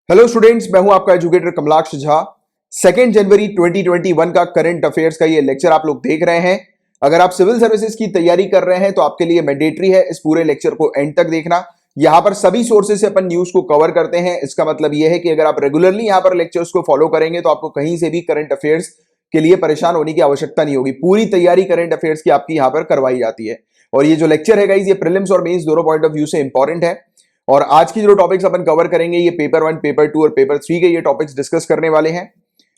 Hello students, मैं हूं आपका एजुकेटर कमलाक्ष झा। 2 जनवरी 2021 का करंट अफेयर्स का ये लेक्चर आप लोग देख रहे हैं। अगर आप सिविल सर्विसेज की तैयारी कर रहे हैं तो आपके लिए मैंडेटरी है इस पूरे लेक्चर को एंड तक देखना। यहां पर सभी सोर्सेज से अपन न्यूज को कवर करते हैं। इसका मतलब यह है कि अगर आप रेगुलरली यहां पर लेक्चर्स को फॉलो करेंगे तो आपको कहीं से भी करंट अफेयर्स के लिए परेशान होने की आवश्यकता नहीं होगी। पूरी तैयारी करंट अफेयर्स की आपकी यहां पर करवाई जाती है। और ये जो लेक्चर है गाइस, ये प्रीलिम्स और मेंस दोनों पॉइंट ऑफ व्यू से इंपॉर्टेंट है। और आज की जो टॉपिक्स अपन कवर करेंगे, ये पेपर 1, पेपर 2 और पेपर 3 के ये टॉपिक्स डिस्कस करने वाले हैं।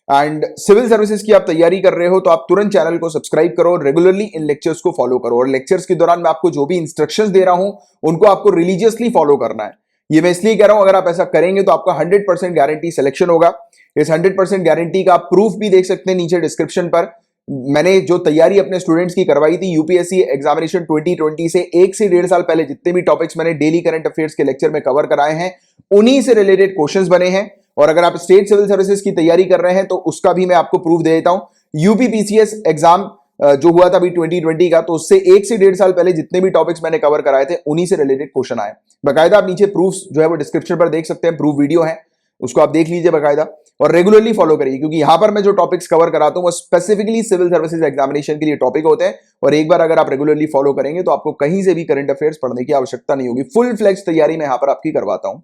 एंड सिविल सर्विसेज की आप तैयारी कर रहे हो तो आप तुरंत चैनल को सब्सक्राइब करो और रेगुलरली इन लेक्चर्स को फॉलो करो। और लेक्चर्स के दौरान मैं आपको जो भी इंस्ट्रक्शंस दे रहा हूं उनको आपको रिलीजियसली फॉलो करना है। ये मैं इसलिए कह रहा हूं, अगर आप ऐसा करेंगे तो आपका 100% गारंटी सिलेक्शन होगा। इस 100% गारंटी का आप प्रूफ भी देख सकते हैं नीचे डिस्क्रिप्शन पर। मैंने जो तैयारी अपने स्टूडेंट्स की करवाई थी यूपीएससी एग्जामिनेशन 2020 से 1 से 1.5 साल पहले, जितने भी टॉपिक्स मैंने डेली करंट अफेयर्स के लेक्चर में कवर कराए हैं उन्हीं से रिलेटेड क्वेश्चंस बने हैं। और अगर आप स्टेट सिविल सर्विसेज की तैयारी कर रहे हैं तो उसका भी मैं आपको प्रूफ दे देता हूं। यूपीपीसीएस एग्जाम जो हुआ था अभी 2020 का, तो उससे 1 से 1.5 साल पहले जितने भी टॉपिक्स मैंने कवर कराए थे उन्हीं से रिलेटेड क्वेश्चन आए। बकायदा आप नीचे प्रूफ जो है वो डिस्क्रिप्शन पर देख सकते हैं, प्रूफ वीडियो है, उसको आप देख लीजिए बकायदा। और रेगुलरली फॉलो करिए, क्योंकि यहां पर मैं जो टॉपिक्स कवर कराता हूं वो स्पेसिफिकली सिविल सर्विसेज एग्जामिनेशन के लिए टॉपिक होते हैं। और एक बार अगर आप रेगुलरली फॉलो करेंगे तो आपको कहीं से भी करंट अफेयर्स पढ़ने की आवश्यकता नहीं होगी। फुल फ्लेक्स तैयारी मैं यहां पर आपकी करवाता हूं।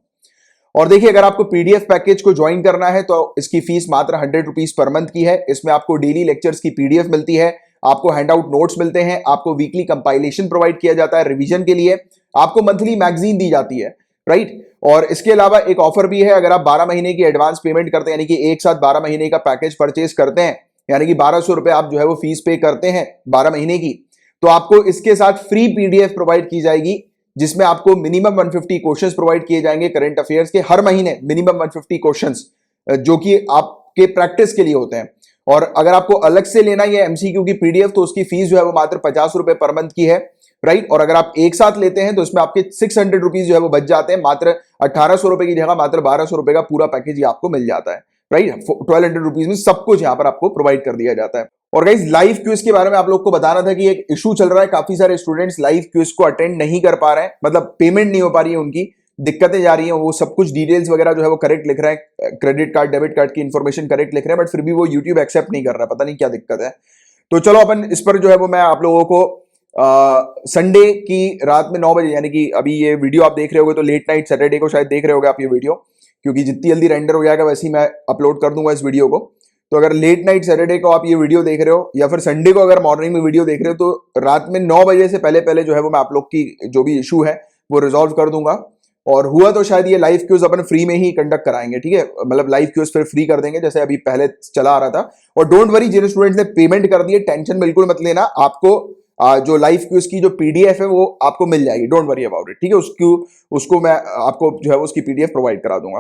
और देखिए, अगर आपको पीडीएफ पैकेज को ज्वाइन करना है तो इसकी फीस मात्र 100 रुपीज पर मंथ की है। इसमें आपको डेली लेक्चर्स की पीडीएफ मिलती है, आपको हैंडआउट नोट्स मिलते हैं, आपको वीकली कंपाइलेशन प्रोवाइड किया जाता है रिवीजन के लिए, आपको मंथली मैगजीन दी जाती है, राइट। और इसके अलावा एक ऑफर भी है, अगर आप 12 महीने की एडवांस पेमेंट करते हैं, यानी कि एक साथ 12 महीने का पैकेज परचेज करते हैं, यानी कि 1200 रुपए आप जो है वो फीस पे करते हैं 12 महीने की, तो आपको इसके साथ फ्री पीडीएफ प्रोवाइड की जाएगी, जिसमें आपको मिनिमम 150 क्वेश्चंस प्रोवाइड किए जाएंगे करंट अफेयर्स के। हर महीने मिनिमम 150 क्वेश्चंस जो कि आपके प्रैक्टिस के लिए होते हैं। और अगर आपको अलग से लेना है एमसीक्यू की पीडीएफ तो उसकी फीस जो है वो मात्र 50 रुपए पर मंथ की है, राइट। और अगर आप एक साथ लेते हैं तो इसमें आपके 600 रुपीज जो है वो बच जाते हैं। मात्र 1800 रुपए की जगह मात्र 1200 रुपए का पूरा पैकेज आपको मिल जाता है, राइट। 1200 रुपीज में सब कुछ यहां पर आपको प्रोवाइड कर दिया जाता है। और गाइस, लाइव क्विज के बारे में आप लोग को बताना था कि एक इशू चल रहा है, काफी सारे स्टूडेंट्स लाइव क्विज को अटेंड नहीं कर पा रहे हैं, मतलब पेमेंट नहीं हो पा रही है, उनकी दिक्कतें जा रही हैं। वो सब कुछ डिटेल्स वगैरह जो है वो करेक्ट लिख रहे हैं, क्रेडिट कार्ड डेबिट कार्ड की इंफॉर्मेशन करेक्ट लिख रहे हैं, बट फिर भी वो यूट्यूब एक्सेप्ट नहीं कर रहा, पता नहीं क्या दिक्कत है। तो चलो अपन इस पर जो है वो मैं आप लोगों को संडे की रात में 9 बजे, यानी कि अभी ये वीडियो आप देख रहे होगे तो लेट नाइट सैटरडे को शायद देख रहे होगे आप ये वीडियो, क्योंकि जितनी जल्दी रेंडर हो जाएगा वैसे ही मैं अपलोड कर दूंगा इस वीडियो को। तो अगर लेट नाइट सैटरडे को आप ये वीडियो देख रहे हो या फिर संडे को अगर मॉर्निंग में वीडियो देख रहे हो तो रात में 9 बजे से पहले पहले जो है वो मैं आप लोग की जो भी इशू है वो रिजॉल्व कर दूंगा। और हुआ तो शायद ये लाइव क्यूज अपन फ्री में ही कंडक्ट कराएंगे, ठीक है, मतलब लाइव क्यूज फिर फ्री कर देंगे जैसे अभी पहले चला आ रहा था। और डोंट वरी, जिन स्टूडेंट्स ने पेमेंट कर दी है टेंशन बिल्कुल मत लेना, आपको जो लाइव क्यूज की जो पीडीएफ है वो आपको मिल जाएगी, डोंट वरी अबाउट इट, ठीक है। उसको मैं आपको जो है उसकी पीडीएफ प्रोवाइड करा दूंगा,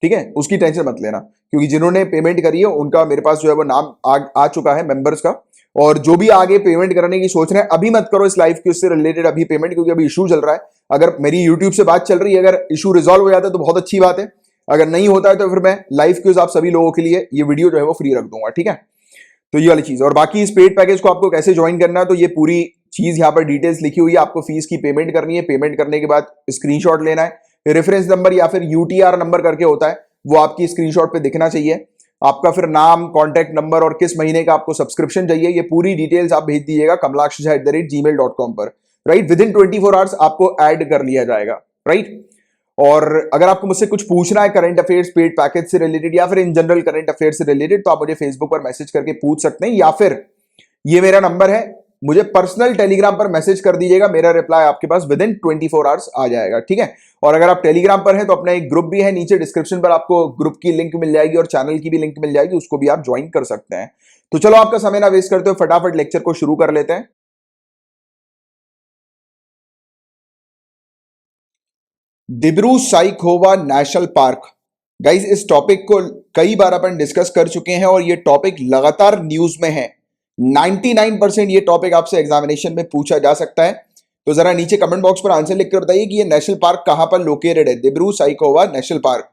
ठीक है, उसकी टेंशन मत लेना। क्योंकि जिन्होंने पेमेंट करी है उनका मेरे पास जो है वो नाम आ चुका है मेंबर्स का। और जो भी आगे पेमेंट करने की सोच रहे हैं, अभी मत करो इस लाइव क्यूज से रिलेटेड अभी पेमेंट, क्योंकि अभी इशू चल रहा है। अगर मेरी यूट्यूब से बात चल रही है, अगर इशू रिजॉल्व हो जाता है तो बहुत अच्छी बात है, अगर नहीं होता है तो फिर मैं लाइव क्यूज आप सभी लोगों के लिए ये वीडियो जो है वो फ्री रख दूंगा, ठीक है। तो ये वाली चीज। और बाकी इस पेड पैकेज को आपको कैसे ज्वाइन करना है, तो ये पूरी चीज यहाँ पर डिटेल्स लिखी हुई है। आपको फीस की पेमेंट करनी है, पेमेंट करने के बाद स्क्रीनशॉट लेना है, रेफरेंस नंबर या फिर यूटीआर नंबर करके होता है, वो आपकी स्क्रीनशॉट पे दिखना चाहिए। आपका फिर नाम, कॉन्टैक्ट नंबर और किस महीने का आपको सब्सक्रिप्शन चाहिए, ये पूरी डिटेल्स आप भेज दीजिएगा kamlakshjha@gmail.com पर, राइट। विद इन 24 आवर्स आपको ऐड कर लिया जाएगा, राइट। और अगर आपको मुझसे कुछ पूछना है करंट अफेयर्स पेड पैकेज से रिलेटेड या फिर इन जनरल करंट अफेयर्स से रिलेटेड, तो आप मुझे फेसबुक पर मैसेज करके पूछ सकते हैं, या फिर ये मेरा नंबर है, मुझे पर्सनल टेलीग्राम पर मैसेज कर दीजिएगा, मेरा रिप्लाई आपके पास विद इन 24 आवर्स आ जाएगा, ठीक है। और अगर आप टेलीग्राम पर हैं तो अपना एक ग्रुप भी है, नीचे डिस्क्रिप्शन पर आपको ग्रुप की लिंक मिल जाएगी और चैनल की भी लिंक मिल जाएगी, उसको भी आप ज्वाइन कर सकते हैं। तो चलो आपका समय ना वेस्ट करते हुए फटाफट लेक्चर को शुरू कर लेते हैं। Dibru Saikhowa national park, guys इस टॉपिक को कई बार अपन डिस्कस कर चुके हैं और ये टॉपिक लगातार न्यूज में है। 99% ये टॉपिक आपसे एग्जामिनेशन में पूछा जा सकता है। तो जरा नीचे कमेंट बॉक्स पर आंसर लिखकर बताइए कि ये नेशनल पार्क कहां पर लोकेटेड है, दिब्रू साइखोवा नेशनल पार्क।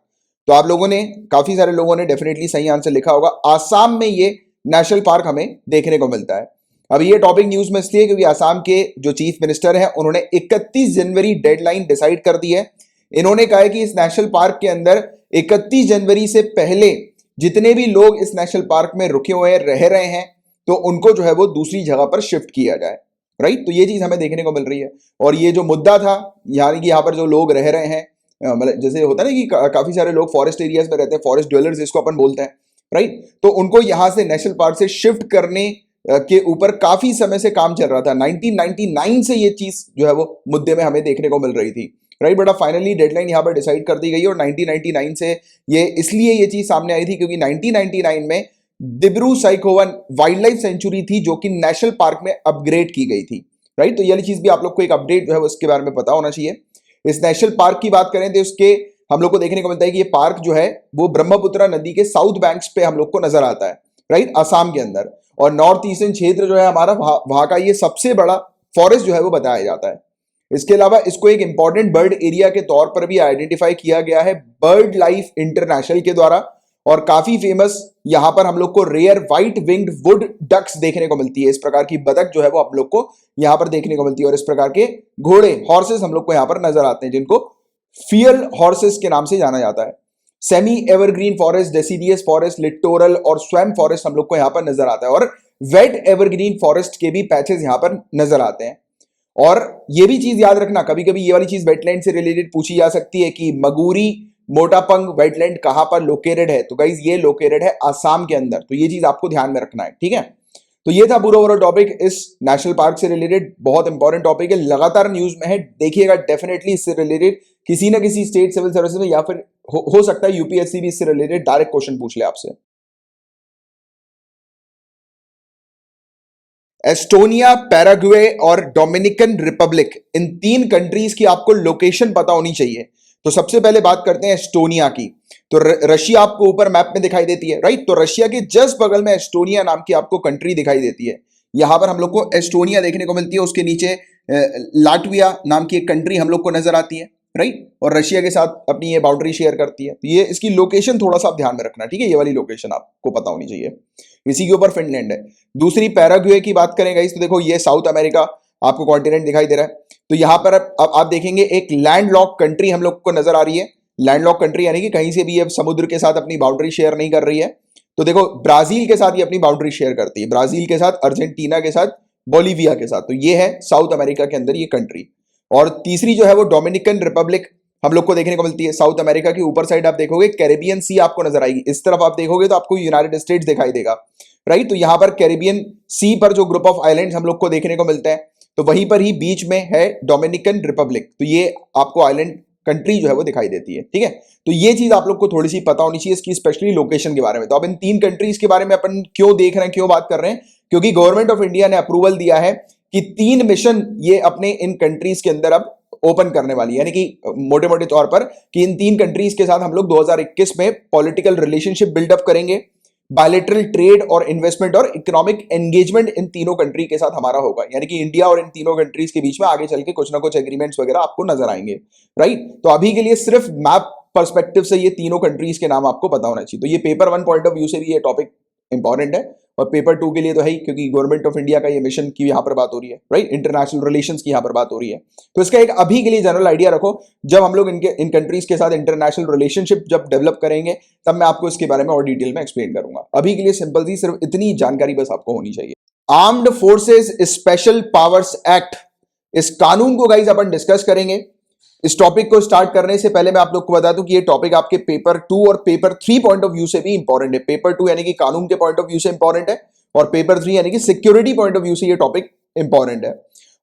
तो आप लोगों ने, काफी सारे लोगों ने डेफिनेटली सही आंसर लिखा होगा, आसाम में ये नेशनल पार्क हमें देखने को मिलता है। अब ये टॉपिक न्यूज में इसलिए क्योंकि आसाम के जो चीफ मिनिस्टर हैं उन्होंने 31 जनवरी डेडलाइन डिसाइड कर दी है इन्होंने कहा है कि इस नेशनल पार्क के अंदर 31 जनवरी से पहले जितने भी लोग इस नेशनल पार्क में रुके हुए हैं, रह रहे हैं, तो उनको जो है वो दूसरी जगह पर शिफ्ट किया जाए। राइट, तो ये चीज हमें देखने को मिल रही है। और ये जो मुद्दा था, यानी कि यहाँ पर जो लोग रह रहे हैं, मतलब जैसे होता है ना कि काफी सारे लोग फॉरेस्ट एरियाज में रहते हैं, फॉरेस्ट ड्वेलर्स जिसको अपन बोलते हैं, राइट, तो उनको यहां से नेशनल पार्क से शिफ्ट करने के ऊपर काफी समय से काम चल रहा था। 1999 से ये चीज जो है वो मुद्दे में हमें देखने को मिल रही थी, राइट, बट अब फाइनली डेडलाइन यहां पर डिसाइड कर दी गई और 1999 से ये इसलिए ये चीज सामने आई थी क्योंकि 1999 में दिब्रू साइखोवन वाइल्ड लाइफ सेंचुरी थी जो कि नेशनल पार्क में अपग्रेड की गई थी, राइट। तो ये वाली चीज भी आप लोग को एक अपडेट जो है उसके बारे में पता होना चाहिए। इस नेशनल पार्क की बात करें तो उसके हम लोग को देखने को मिलता है कि ये पार्क जो है वो ब्रह्मपुत्र नदी के साउथ बैंक्स पे हम लोग को नजर आता है, राइट, असम के अंदर। और नॉर्थ ईस्टर्न क्षेत्र जो है हमारा, वहां का ये सबसे बड़ा फॉरेस्ट जो है वो बताया जाता है। इसके अलावा इसको एक इंपॉर्टेंट बर्ड एरिया के तौर पर भी आइडेंटिफाई किया गया है बर्ड लाइफ इंटरनेशनल के द्वारा। और काफी फेमस यहां पर हम लोग को rare white winged wood ducks देखने को मिलती है। इस प्रकार की बतख जो है वो हम लोग को यहां पर देखने को मिलती है। और इस प्रकार के घोड़े, हॉर्सेस हम लोग को यहां पर नजर आते हैं जिनको फियल हॉर्सेस के नाम से जाना जाता है। Semi evergreen forest, deciduous forest, littoral और स्वैम फॉरेस्ट हम लोग को यहां पर नजर आता है। और वेट एवरग्रीन फॉरेस्ट के भी पैचेस यहां पर नजर आते हैं। और ये भी चीज याद रखना, कभी कभी ये वाली चीज वेटलैंड से रिलेटेड पूछी जा सकती है कि मगूरी मोटापंग वेटलैंड कहां पर लोकेटेड है। तो गाइज ये लोकेटेड है आसाम के अंदर, तो ये चीज आपको ध्यान में रखना है, ठीक है। तो ये था पूरा ओवरऑल टॉपिक इस नेशनल पार्क से रिलेटेड। बहुत इंपॉर्टेंट टॉपिक है, लगातार न्यूज में है, देखिएगा डेफिनेटली इससे रिलेटेड किसी ना किसी स्टेट सिविल सर्विसेज में या फिर हो सकता है यूपीएससी भी इससे रिलेटेड डायरेक्ट क्वेश्चन पूछ ले आपसे। एस्टोनिया, पैराग्वे और डोमिनिकन रिपब्लिक, इन 3 कंट्रीज की आपको लोकेशन पता होनी चाहिए। तो सबसे पहले बात करते हैं एस्टोनिया की। तो रशिया आपको ऊपर मैप में दिखाई देती है, राइट। तो रशिया के जस्ट बगल में एस्टोनिया नाम की आपको कंट्री दिखाई देती है। यहां पर हम लोग को एस्टोनिया देखने को मिलती है, उसके नीचे लाटविया नाम की एक कंट्री हम लोग को नजर आती है, राइट। और रशिया के साथ अपनी ये बाउंड्री शेयर करती है। तो ये इसकी लोकेशन थोड़ा सा आप ध्यान में रखना, ठीक है, ये वाली लोकेशन आपको पता होनी चाहिए। इसी के ऊपर फिनलैंड है। दूसरी पैराग्वे की बात करें गाइस, तो देखो ये साउथ अमेरिका आपको कॉन्टिनेंट दिखाई दे रहा है। तो यहां पर अब आप देखेंगे एक लैंडलॉक कंट्री हम लोग को नजर आ रही है। लैंडलॉक कंट्री यानी कि कहीं से भी ये समुद्र के साथ अपनी बाउंड्री शेयर नहीं कर रही है। तो देखो ब्राजील के साथ ये अपनी बाउंड्री शेयर करती है, ब्राजील के साथ, अर्जेंटीना के साथ, बोलीविया के साथ। तो ये है साउथ अमेरिका के अंदर ये कंट्री। और तीसरी जो है वो डोमिनिकन रिपब्लिक हम लोग को देखने को मिलती है। साउथ अमेरिका की ऊपर साइड आप देखोगे कैरेबियन सी आपको नजर आएगी। इस तरफ आप देखोगे तो आपको यूनाइटेड स्टेट्स दिखाई देगा, राइट। तो यहां पर कैरेबियन सी पर जो ग्रुप ऑफ आइलैंड्स हम लोग को देखने को मिलते हैं, तो वहीं पर ही बीच में है डोमिनिकन रिपब्लिक। तो ये आपको आइलैंड कंट्री जो है वो दिखाई देती है, ठीक है। तो ये चीज आप लोग को थोड़ी सी पता होनी चाहिए इसकी स्पेशली लोकेशन के बारे में। तो अब इन 3 कंट्रीज के बारे में अपन क्यों देख रहे हैं, क्यों बात कर रहे हैं, क्योंकि गवर्नमेंट ऑफ इंडिया ने अप्रूवल दिया है कि 3 मिशन ये अपने इन कंट्रीज के अंदर अब ओपन करने वाली है। यानी कि मोटे मोटे तौर पर कि इन 3 कंट्रीज के साथ हम लोग 2021 में पॉलिटिकल रिलेशनशिप बिल्डअप करेंगे, बायलैटरल ट्रेड और इन्वेस्टमेंट और इकोनॉमिक एंगेजमेंट इन तीनों कंट्री के साथ हमारा होगा। यानी कि इंडिया और इन तीनों कंट्रीज के बीच में आगे चल के कुछ ना कुछ एग्रीमेंट्स वगैरह आपको नजर आएंगे, राइट। तो अभी के लिए सिर्फ मैप पर्सपेक्टिव से ये तीनों कंट्रीज के नाम आपको पता होना चाहिए। तो ये पेपर 1 पॉइंट ऑफ व्यू से भी ये टॉपिक इंपॉर्टेंट है, और पेपर 2 के लिए तो है ही, क्योंकि गवर्नमेंट ऑफ इंडिया का ये मिशन की यहां पर बात हो रही है, राइट, इंटरनेशनल रिलेशंस की यहां पर बात हो रही है। तो इसका एक अभी के लिए जनरल आइडिया रखो, जब हम लोग इन कंट्रीज के साथ इंटरनेशनल रिलेशनशिप जब डेवलप करेंगे तब मैं आपको इसके बारे में और डिटेल में एक्सप्लेन करूंगा। अभी के लिए सिंपल सी सिर्फ इतनी जानकारी बस आपको होनी चाहिए। Armed forces special powers act, इस कानून को गाइज अपन डिस्कस करेंगे। इस टॉपिक को स्टार्ट करने से पहले मैं आप लोग को बता दूं कि ये टॉपिक आपके पेपर 2 और पेपर 3 पॉइंट ऑफ व्यू से भी इंपॉर्टेंट है। पेपर 2 यानी कि कानून के पॉइंट ऑफ व्यू से इंपॉर्टेंट है, और पेपर 3 यानी कि सिक्योरिटी पॉइंट ऑफ व्यू से ये टॉपिक इंपॉर्टेंट है।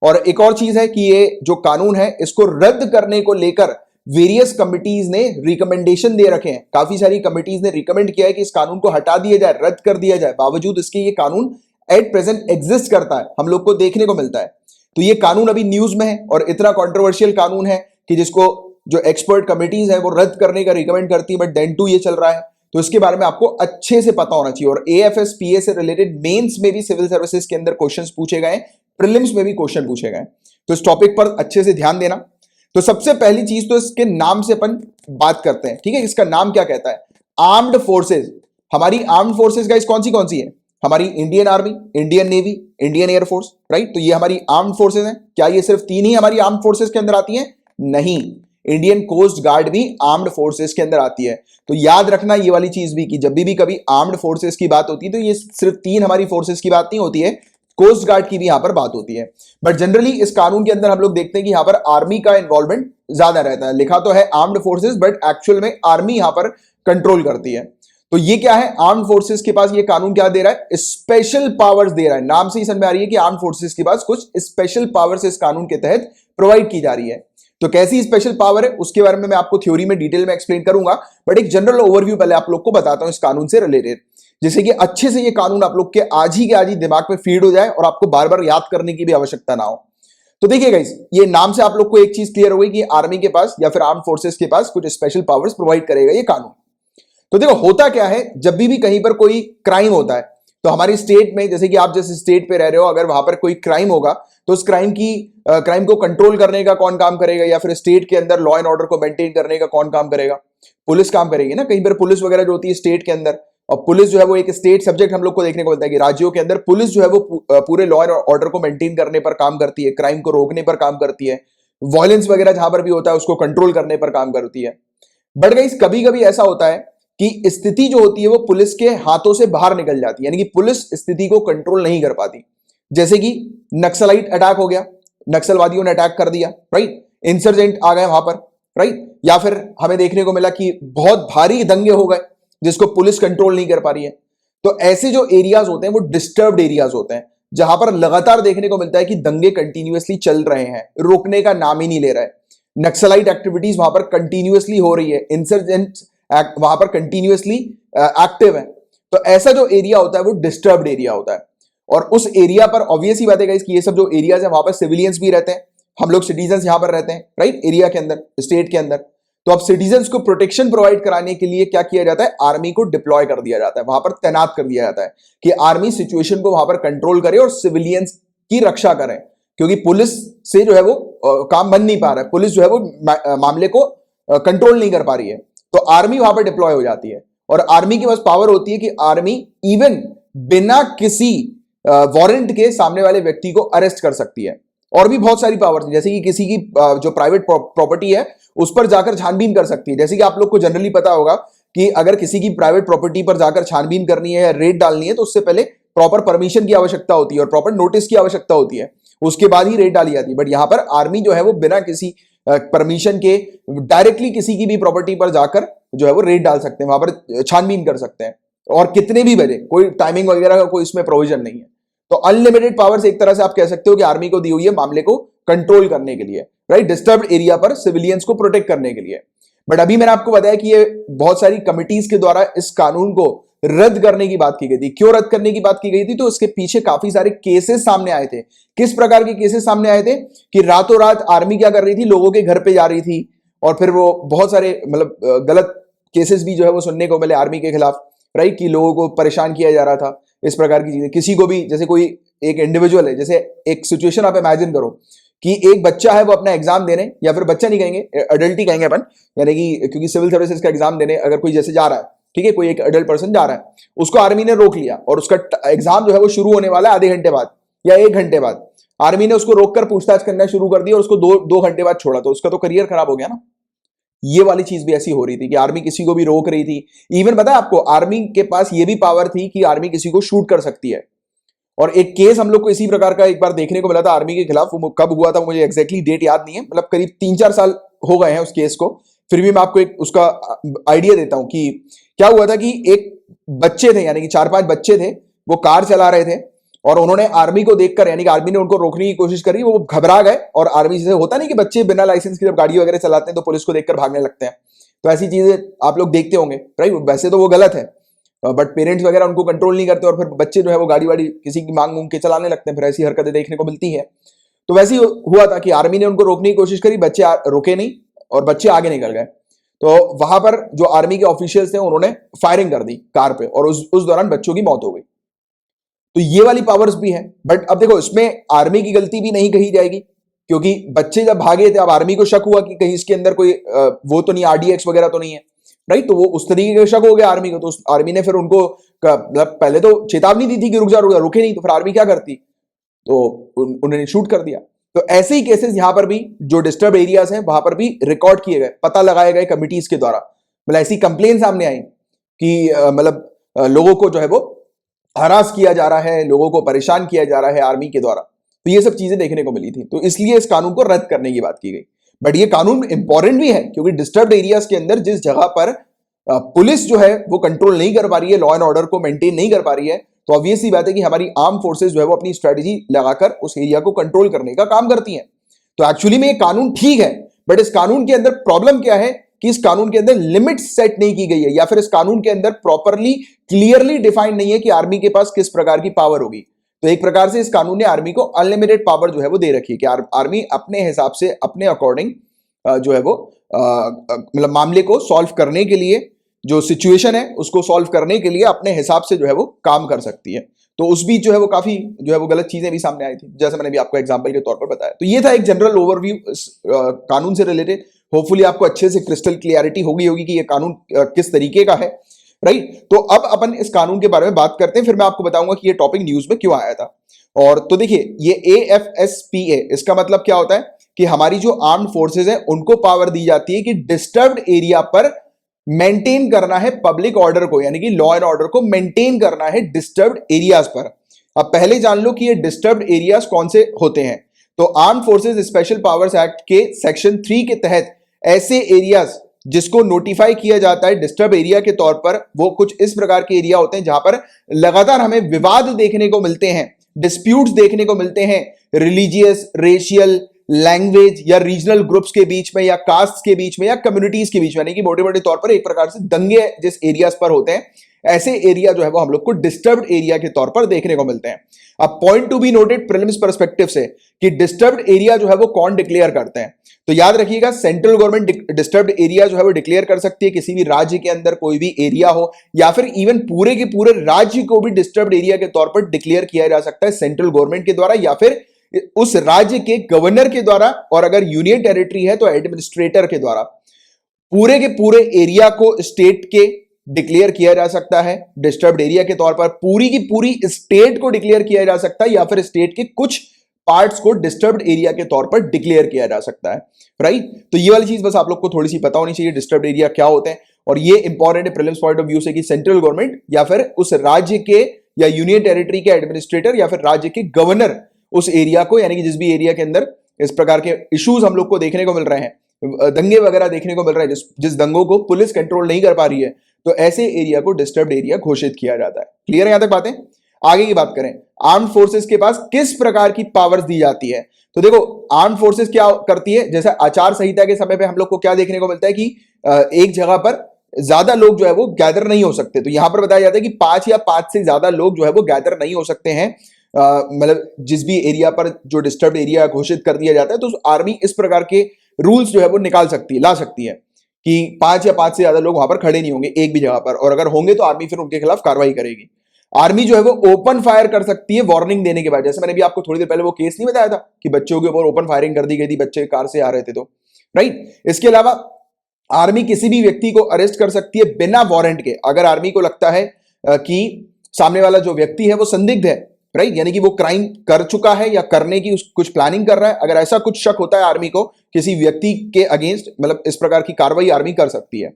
और एक और चीज है कि ये जो कानून है इसको रद्द करने को लेकर वेरियस कमिटीज ने रिकमेंडेशन दे रखे हैं। काफी सारी कमिटीज ने रिकमेंड किया है कि इस कानून को हटा दिया जाए, रद्द कर दिया जाए। बावजूद इसके ये कानून एट प्रेजेंट एग्जिस्ट करता है, हम लोग को देखने को मिलता है। तो ये कानून अभी न्यूज में है और इतना कॉन्ट्रोवर्शियल कानून है कि जिसको जो एक्सपर्ट कमिटीज है वो रद्द करने का रिकमेंड करती है, बट देन टू ये चल रहा है। तो इसके बारे में आपको अच्छे से पता होना चाहिए। और एएफएस पीए से रिलेटेड मेंस में भी सिविल सर्विसेज के अंदर क्वेश्चंस पूछे गए, प्रीलिम्स में भी क्वेश्चन पूछे गए। तो इस टॉपिक पर अच्छे से ध्यान देना। तो सबसे पहली चीज तो इसके नाम से अपन बात करते हैं, ठीक है। इसका नाम क्या कहता है? Armed forces. हमारी आर्म्ड फोर्सेज गाइस कौन सी है? हमारी Indian army, Indian navy, Indian air force, right. तो ये हमारी आर्म्ड फोर्सेज हैं। क्या ये सिर्फ 3 ही हमारी आर्म्ड फोर्सेज के अंदर आती हैं? नहीं, इंडियन कोस्ट गार्ड भी आर्म्ड फोर्सेस के अंदर आती है। तो याद रखना ये वाली चीज भी कि जब भी कभी आर्म्ड फोर्सेस की बात होती है तो ये सिर्फ 3 हमारी फोर्सेस की बात नहीं होती है, कोस्ट गार्ड की भी यहां पर बात होती है। बट जनरली इस कानून के अंदर हम लोग देखते हैं कि यहां पर आर्मी का इन्वॉल्वमेंट ज्यादा रहता है। लिखा तो है आर्म्ड फोर्सेस, बट एक्चुअल में आर्मी यहां पर कंट्रोल करती है। तो ये क्या है, आर्म्ड फोर्सेस के पास ये कानून क्या दे रहा है, स्पेशल पावर्स दे रहा है। नाम से ही समझ में आ रही है कि आर्म्ड फोर्सेस के पास कुछ स्पेशल पावर्स इस कानून के तहत प्रोवाइड की जा रही है। तो कैसी स्पेशल पावर है उसके बारे में मैं आपको थ्योरी में डिटेल में एक्सप्लेन करूंगा, बट एक जनरल ओवरव्यू पहले आप लोग को बताता हूं इस कानून से रिलेटेड, जिससे कि अच्छे से ये कानून आप लोग के आज ही दिमाग में फीड हो जाए और आपको बार बार याद करने की भी आवश्यकता ना हो। तो देखिए गाइस, ये नाम से आप लोग को एक चीज क्लियर हो गई कि आर्मी के पास या फिर आर्म फोर्सेस के पास कुछ स्पेशल पावर्स प्रोवाइड करेगा ये कानून। तो देखो होता क्या है, जब भी कहीं पर कोई क्राइम होता है तो हमारी स्टेट में, जैसे कि आप जिस स्टेट पे रह रहे हो, अगर वहां पर कोई क्राइम होगा तो उस क्राइम को कंट्रोल करने का कौन काम करेगा, या फिर स्टेट के अंदर लॉ एंड ऑर्डर को मेंटेन करने का कौन काम करेगा, पुलिस काम करेगी ना। कहीं पर पुलिस वगैरह जो होती है स्टेट के अंदर, और पुलिस जो है वो एक स्टेट सब्जेक्ट हम लोग को देखने को मिलता है कि राज्यों के अंदर पुलिस जो है वो पूरे लॉ एंड ऑर्डर को मेंटेन करने पर काम करती है, क्राइम को रोकने पर काम करती है, वायलेंस वगैरह जहां पर भी होता है उसको कंट्रोल करने पर काम करती है। बट गाइस कभी कभी ऐसा होता है कि स्थिति जो होती है वो पुलिस के हाथों से बाहर निकल जाती है, यानी कि पुलिस स्थिति को कंट्रोल नहीं कर पाती। जैसे कि नक्सलाइट अटैक हो गया, नक्सलवादियों ने अटैक कर दिया, राइट, इंसर्जेंट आ गए वहां पर, राइट, या फिर हमें देखने को मिला कि बहुत भारी दंगे हो गए जिसको पुलिस कंट्रोल नहीं कर पा रही है। तो ऐसे जो एरियाज होते हैं वो डिस्टर्ब्ड एरियाज होते हैं, जहां पर लगातार देखने को मिलता है कि दंगे कंटिन्यूअसली चल रहे हैं, रोकने का नाम ही नहीं ले रहा है। नक्सलाइट एक्टिविटीज वहां पर कंटिन्यूअसली हो रही है, इंसर्जेंट वहां पर कंटिन्यूअसली एक्टिव है। तो ऐसा जो एरिया होता है वो डिस्टर्ब्ड एरिया होता है, और उस एरिया पर ऑब्वियस ही बात है कि ये सब जो एरियाज है वहां पर सिविलियंस भी रहते हैं, हम लोग सिटीजन्स यहां पर रहते हैं, राइट, एरिया के अंदर, स्टेट के अंदर। तो अब सिटीजन्स को प्रोटेक्शन प्रोवाइड कराने के लिए क्या किया जाता है, आर्मी को डिप्लॉय कर दिया जाता है, वहां पर तैनात कर दिया जाता है कि आर्मी सिचुएशन को वहां पर कंट्रोल करे और सिविलियंस की रक्षा करे, क्योंकि पुलिस से जो है वो काम बन नहीं पा रहा है, पुलिस जो है वो मामले को कंट्रोल नहीं कर पा रही है। तो आर्मी वहां पर डिप्लॉय हो जाती है, और आर्मी के पास पावर होती है कि आर्मी इवन बिना किसी वारंट के सामने वाले व्यक्ति को अरेस्ट कर सकती है। और भी बहुत सारी पावर्स, जैसे कि किसी की जो प्राइवेट प्रॉपर्टी है उस पर जाकर छानबीन कर सकती है। जैसे कि आप लोग को जनरली पता होगा कि अगर किसी की प्राइवेट प्रॉपर्टी पर जाकर छानबीन करनी है या रेड डालनी है तो उससे पहले प्रॉपर परमिशन की आवश्यकता होती है और प्रॉपर नोटिस की आवश्यकता होती है, उसके बाद ही रेड डाली जाती है। बट यहां पर आर्मी जो है वो बिना किसी परमिशन के डायरेक्टली किसी की भी प्रॉपर्टी पर जाकर जो है वो रेड डाल सकते हैं, वहां पर छानबीन कर सकते हैं, और कितने भी बजे, कोई टाइमिंग वगैरह का कोई इसमें प्रोविजन नहीं है। तो अनलिमिटेड पावर्स एक तरह से आप कह सकते हो कि आर्मी को दी हुई है मामले को कंट्रोल करने के लिए, राइट, डिस्टर्ब्ड एरिया पर सिविलियंस को प्रोटेक्ट करने के लिए। बट अभी मैंने आपको बताया कि ये बहुत सारी कमिटीज के द्वारा इस कानून को रद्द करने की बात की गई थी। क्यों रद्द करने की बात की गई थी, तो उसके पीछे काफी सारे केसेस सामने आए थे। किस प्रकार के केसेस सामने आए थे कि रातों रात आर्मी क्या कर रही थी, लोगों के घर पे जा रही थी, और फिर वो बहुत सारे मतलब गलत केसेस भी जो है वो सुनने को मिले आर्मी के खिलाफ, राइट, कि लोगों को परेशान किया जा रहा था, इस प्रकार की चीजें। किसी को भी, जैसे कोई एक इंडिविजुअल है, जैसे एक सिचुएशन आप इमेजिन करो कि एक बच्चा है वो अपना एग्जाम देने, या फिर बच्चा नहीं कहेंगे, अडल्ट ही कहेंगे अपन, यानी कि क्योंकि सिविल सर्विसेज का एग्जाम देने अगर कोई जैसे जा रहा है, ठीक है, कोई एक अडल्ट पर्सन जा रहा है, उसको आर्मी ने रोक लिया और उसका एग्जाम जो है वो शुरू होने वाला है आधे घंटे बाद या 1 घंटे बाद। आर्मी ने उसको रोककर पूछताछ करना शुरू कर दी और उसको दो घंटे बाद छोड़ा, तो उसका तो करियर खराब हो गया ना। ये वाली चीज भी ऐसी हो रही थी कि आर्मी किसी को भी रोक रही थी। इवन पता है आपको, आर्मी के पास ये भी पावर थी कि आर्मी किसी को शूट कर सकती है। और एक केस हम लोग को इसी प्रकार का एक बार देखने को मिला था आर्मी के खिलाफ। वो कब हुआ था मुझे एग्जैक्टली डेट याद नहीं है, मतलब करीब 3-4 साल हो गए हैं उस केस को, फिर भी मैं आपको एक उसका आइडिया देता हूं कि क्या हुआ था। कि एक बच्चे थे, यानी कि 4-5 बच्चे थे, वो कार चला रहे थे और उन्होंने आर्मी को देखकर, यानी कि आर्मी ने उनको रोकने की कोशिश करी, वो घबरा गए और आर्मी से होता नहीं कि बच्चे बिना लाइसेंस के जब गाड़ी वगैरह चलाते हैं तो पुलिस को देखकर भागने लगते हैं, तो ऐसी चीजें आप लोग देखते होंगे, राइट। वैसे तो वो गलत है, बट पेरेंट्स वगैरह उनको कंट्रोल नहीं करते और फिर बच्चे जो है वो गाड़ी वाड़ी किसी की मांग के चलाने लगते हैं, फिर ऐसी हरकतें देखने को मिलती है। तो वैसे ही हुआ था कि आर्मी ने उनको रोकने की कोशिश करी, बच्चे रुके नहीं और बच्चे आगे निकल गए। तो वहां पर जो आर्मी के ऑफिशियल्स थे उन्होंने फायरिंग कर दी कार पे और उस दौरान बच्चों की मौत हो गई। तो ये वाली पावर्स भी है। बट अब देखो, इसमें आर्मी की गलती भी नहीं कही जाएगी, क्योंकि बच्चे जब भागे थे, अब आर्मी को शक हुआ कि कहीं इसके अंदर कोई वो तो नहीं, RDX वगैरह तो नहीं है, राइट। तो वो उस तरीके का शक हो गया आर्मी को, तो आर्मी ने फिर उनको पहले तो चेतावनी दी थी कि रुक जा, रुके नहीं, तो फिर आर्मी क्या करती, तो उन्होंने शूट कर दिया। तो ऐसे ही केसेस यहां पर भी जो डिस्टर्ब एरियाज हैं वहां पर भी रिकॉर्ड किए गए, पता लगाए गए कमिटीज के द्वारा, मतलब ऐसी कंप्लेन सामने आई कि लोगों को जो है वो हरास किया जा रहा है, लोगों को परेशान किया जा रहा है आर्मी के द्वारा। तो ये सब चीजें देखने को मिली थी, तो इसलिए इस कानून को रद्द करने की बात की गई। बट ये कानून इंपॉर्टेंट भी है क्योंकि डिस्टर्ब एरियाज के अंदर जिस जगह पर पुलिस जो है वो कंट्रोल नहीं कर पा रही है, लॉ एंड ऑर्डर को मेंटेन नहीं कर पा रही है, तो ऑब्वियस सी बात है कि हमारी आर्म फोर्सेस जो है वो अपनी स्ट्रेटेजी लगाकर उस एरिया को कंट्रोल करने का काम करती हैं। तो एक्चुअली में ये कानून ठीक है, बट इस कानून के अंदर प्रॉब्लम क्या है कि इस कानून के अंदर लिमिट्स सेट नहीं की गई है, या फिर इस कानून के अंदर प्रॉपरली क्लियरली डिफाइन नहीं है कि आर्मी के पास किस प्रकार की पावर होगी। तो एक प्रकार से इस कानून ने आर्मी को अनलिमिटेड पावर जो है वो दे रखी है कि आर्मी अपने हिसाब से अपने अकॉर्डिंग जो है वो मतलब मामले को सॉल्व करने के लिए, जो सिचुएशन है उसको सॉल्व करने के लिए अपने हिसाब से जो है वो काम कर सकती है। तो उस बीच जो है वो काफी जो है वो गलत चीजें भी सामने आई थी, जैसे मैंने भी आपको एग्जांपल के तौर पर बताया। तो ये था एक जनरल ओवरव्यू कानून से रिलेटेड। होपफुली आपको अच्छे से क्रिस्टल क्लियरिटी होगी कि ये कानून किस तरीके का है, राइट। तो अब अपन इस कानून के बारे में बात करते हैं, फिर मैं आपको बताऊंगा कि ये टॉपिक न्यूज में क्यों आया था। और तो देखिए, ये AFSPA, इसका मतलब क्या होता है कि हमारी जो आर्म्ड फोर्सेज है उनको पावर दी जाती है कि डिस्टर्ब्ड एरिया पर मेंटेन करना है पब्लिक ऑर्डर को, यानी कि लॉ एंड ऑर्डर को मेंटेन करना है डिस्टर्ब्ड एरियाज पर। अब पहले जान लो कि ये डिस्टर्ब्ड एरियाज कौन से होते हैं। तो armed forces special powers act के सेक्शन 3 के तहत ऐसे एरियाज जिसको नोटिफाई किया जाता है डिस्टर्ब एरिया के तौर पर, वो कुछ इस प्रकार के एरिया होते हैं जहां पर लगातार हमें विवाद देखने को मिलते हैं, डिस्प्यूट्स देखने को मिलते हैं, रिलीजियस, रेशियल, लैंग्वेज या रीजनल ग्रुप्स के बीच में, या कास्ट के बीच में, या कम्युनिटीज के बीच में, यानी कि मोटे मोटे तौर पर एक प्रकार से दंगे जिस एरियाज पर होते हैं, ऐसे एरिया जो है वो हम लोग को डिस्टर्ब्ड एरिया के तौर पर देखने को मिलते हैं। अब point to be noted prelims perspective से कि डिस्टर्ब्ड एरिया जो है वो कौन डिक्लेयर करते हैं। तो याद रखिएगा, सेंट्रल गवर्नमेंट डिस्टर्ब्ड एरिया जो है वो डिक्लेयर कर सकती है, किसी भी राज्य के अंदर कोई भी एरिया हो, या फिर इवन पूरे के पूरे राज्य को भी डिस्टर्ब्ड एरिया के तौर पर डिक्लेयर किया जा सकता है सेंट्रल गवर्नमेंट के द्वारा, या फिर उस राज्य के गवर्नर के द्वारा, और अगर यूनियन टेरिटरी है तो एडमिनिस्ट्रेटर के द्वारा। पूरे के पूरे एरिया को स्टेट के डिक्लेयर किया जा सकता है डिस्टर्ब्ड एरिया के तौर पर, पूरी की पूरी स्टेट को डिक्लेयर किया जा सकता है, या फिर स्टेट के कुछ पार्ट्स को डिस्टर्ब्ड एरिया के तौर पर डिक्लेयर किया जा सकता है, राइट। तो ये वाली चीज बस आप लोग को थोड़ी सी पता होनी चाहिए, डिस्टर्ब्ड एरिया क्या होते हैं। और ये इंपॉर्टेंट है प्रीलिम्स पॉइंट ऑफ व्यू से कि सेंट्रल गवर्नमेंट या फिर उस राज्य के या यूनियन टेरिटरी के एडमिनिस्ट्रेटर या फिर राज्य के गवर्नर उस एरिया को, यानी कि जिस भी एरिया के अंदर इस प्रकार के इश्यूज हम लोग को देखने को मिल रहे हैं, दंगे वगैरह देखने को मिल रहे हैं, जिस दंगों को पुलिस कंट्रोल नहीं कर पा रही है, तो ऐसे एरिया को डिस्टर्ब्ड एरिया घोषित किया जाता है। क्लियर है यहां तक बातें? आगे की बात करें, आर्म्ड फोर्सेस के पास किस प्रकार की पावर्स दी जाती है। तो देखो, आर्म्ड फोर्सेस क्या करती है, जैसे आचार संहिता के समय पे हम लोग को क्या देखने को मिलता है कि एक जगह पर ज्यादा लोग जो है वो गैदर नहीं हो सकते। तो यहां पर बताया जाता है कि 5 या 5 से ज्यादा लोग जो है वो गैदर नहीं हो सकते हैं, मतलब जिस भी एरिया पर जो डिस्टर्ब्ड एरिया घोषित कर दिया जाता है। तो आर्मी इस प्रकार के रूल्स जो है वो निकाल सकती है, ला सकती है कि 5 या 5 से ज्यादा लोग वहां पर खड़े नहीं होंगे एक भी जगह पर, और अगर होंगे तो आर्मी फिर उनके खिलाफ कार्रवाई करेगी। आर्मी जो है वो ओपन फायर कर सकती है वार्निंग देने के बाद, जैसे मैंने भी आपको थोड़ी देर पहले वो केस नहीं बताया था कि बच्चों के ऊपर ओपन फायरिंग कर दी गई थी, बच्चे कार से आ रहे थे तो, राइट। इसके अलावा आर्मी किसी भी व्यक्ति को अरेस्ट कर सकती है बिना वारंट के, अगर आर्मी को लगता है कि सामने वाला जो व्यक्ति है वो संदिग्ध है, राइट, यानी कि वो क्राइम कर चुका है या करने की कुछ प्लानिंग कर रहा है। अगर ऐसा कुछ शक होता है आर्मी को किसी व्यक्ति के अगेंस्ट, मतलब इस प्रकार की कार्रवाई आर्मी कर सकती है।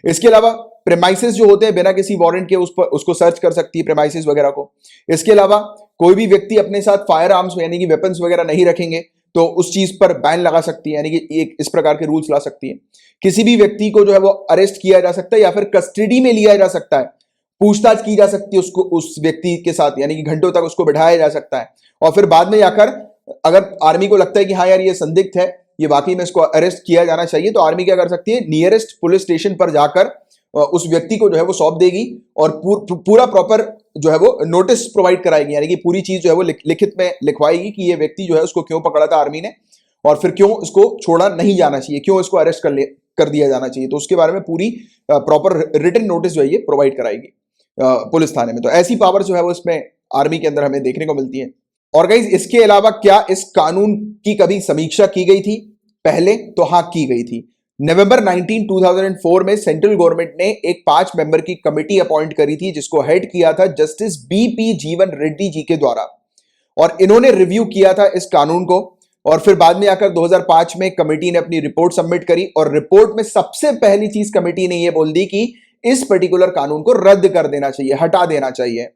इसके अलावा प्रेमाइसेस जो होते हैं बिना किसी वारंट के उसको सर्च कर सकती है, प्रेमाइसेस वगैरह को। इसके अलावा कोई भी व्यक्ति अपने साथ फायर आर्म्स यानी कि वेपन्स वगैरह नहीं रखेंगे तो उस चीज पर बैन लगा सकती है, यानी कि एक इस प्रकार के रूल्स ला सकती है। किसी भी व्यक्ति को जो है वो अरेस्ट किया जा सकता है या फिर कस्टडी में लिया जा सकता है, पूछताछ की जा सकती है उसको, उस व्यक्ति के साथ, यानी कि घंटों तक उसको बिठाया जा सकता है। और फिर बाद में जाकर अगर आर्मी को लगता है कि हाँ यार ये संदिग्ध है, ये वाकई में इसको अरेस्ट किया जाना चाहिए, तो आर्मी क्या कर सकती है, नियरेस्ट पुलिस स्टेशन पर जाकर उस व्यक्ति को जो है वो सौंप देगी और पूरा प्रॉपर जो है वो नोटिस प्रोवाइड कराएगी, यानी कि पूरी चीज जो है वो लिखित में लिखवाएगी कि ये व्यक्ति जो है उसको क्यों पकड़ा था आर्मी ने और फिर क्यों इसको छोड़ा नहीं जाना चाहिए, क्यों इसको अरेस्ट कर दिया जाना चाहिए। तो उसके बारे में पूरी प्रॉपर रिटन नोटिस जो है ये प्रोवाइड कराएगी पुलिस थाने में। तो ऐसी पावर जो है वो इसमें आर्मी के अंदर हमें देखने को मिलती है। और गाइस, इसके अलावा क्या इस कानून की कभी समीक्षा की गई थी पहले? तो हाँ, की गई थी। नवंबर 19, 2004 में सेंट्रल गवर्नमेंट ने एक 5 मेंबर की कमेटी अपॉइंट करी थी जिसको हेड किया था जस्टिस BP जीवन रेड्डी जी के द्वारा, और इन्होंने रिव्यू किया था इस कानून को और फिर बाद में आकर 2005 में कमेटी ने अपनी रिपोर्ट सबमिट करी और रिपोर्ट में सबसे पहली चीज कमेटी ने यह बोल दी कि इस पर्टिकुलर कानून को रद्द कर देना चाहिए, हटा देना चाहिए।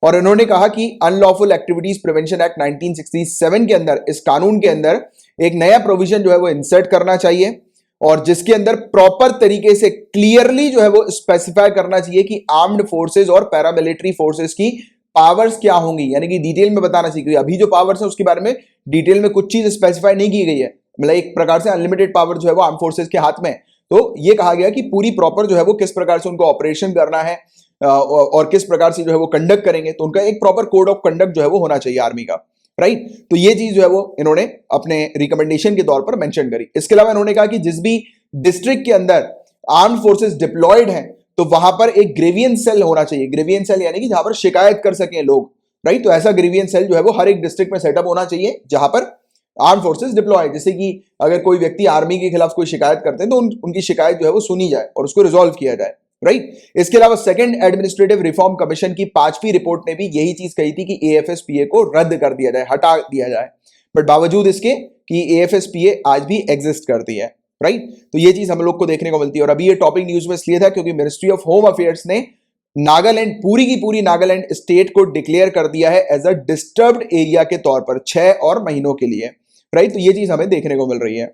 और इन्होंने कहा कि अनलॉफुल एक्टिविटीज प्रिवेंशन एक्ट 1967 के अंदर, इस कानून के अंदर एक नया प्रोविजन जो है वो इंसर्ट करना चाहिए और जिसके अंदर प्रॉपर तरीके से क्लियरली जो है वो स्पेसिफाई करना चाहिए कि आर्म्ड फोर्सेस और पैरामिलिट्री फोर्सेस की पावर्स क्या होंगी, यानी कि डिटेल में बताना चाहिए। अभी जो पावर्स है उसके बारे में डिटेल में कुछ चीज स्पेसिफाई नहीं की गई है, मतलब एक प्रकार से अनलिमिटेड पावर जो है वो आर्म फोर्सेस के हाथ में। तो ये कहा गया कि पूरी प्रॉपर जो है वो किस प्रकार से उनको ऑपरेशन करना है और किस प्रकार से जो है वो कंडक्ट करेंगे, तो उनका एक प्रॉपर कोड ऑफ कंडक्ट जो है वो होना चाहिए आर्मी का, राइट। तो ये चीज जो है वो इन्होंने अपने रिकमेंडेशन के तौर पर मेंशन करी। इसके अलावा इन्होंने कहा कि जिस भी डिस्ट्रिक्ट के अंदर आर्म्ड फोर्सेस डिप्लॉयड हैं तो वहां पर एक ग्रेवियंस सेल होना चाहिए। ग्रेवियंस सेल यानी कि जहां पर शिकायत कर सकें लोग, राइट। तो ऐसा ग्रेवियंस सेल जो है वो हर एक डिस्ट्रिक्ट में सेटअप होना चाहिए जहां पर आर्म फोर्सेस डिप्लॉय, जैसे कि अगर कोई व्यक्ति आर्मी के खिलाफ कोई शिकायत करते हैं तो उनकी शिकायत जो है वो सुनी जाए और उसको रिजॉल्व किया जाए, राइट। इसके अलावा सेकंड एडमिनिस्ट्रेटिव रिफॉर्म कमीशन की 5वीं रिपोर्ट ने भी यही चीज कही थी कि एएफएसपीए को रद्द कर दिया जाए, हटा दिया जाए, बट बावजूद इसके कि एएफएसपीए आज भी एग्जिस्ट करती है, राइट। तो ये चीज हम लोग को देखने को मिलती है। और अभी ये टॉपिक न्यूज में इसलिए था क्योंकि मिनिस्ट्री ऑफ होम अफेयर्स ने नागालैंड, पूरी की पूरी नागालैंड स्टेट को डिक्लेयर कर दिया है एज अ डिस्टर्ब्ड एरिया के तौर पर 6 और महीनों के लिए, राइट। तो ये चीज हमें देखने को मिल रही है।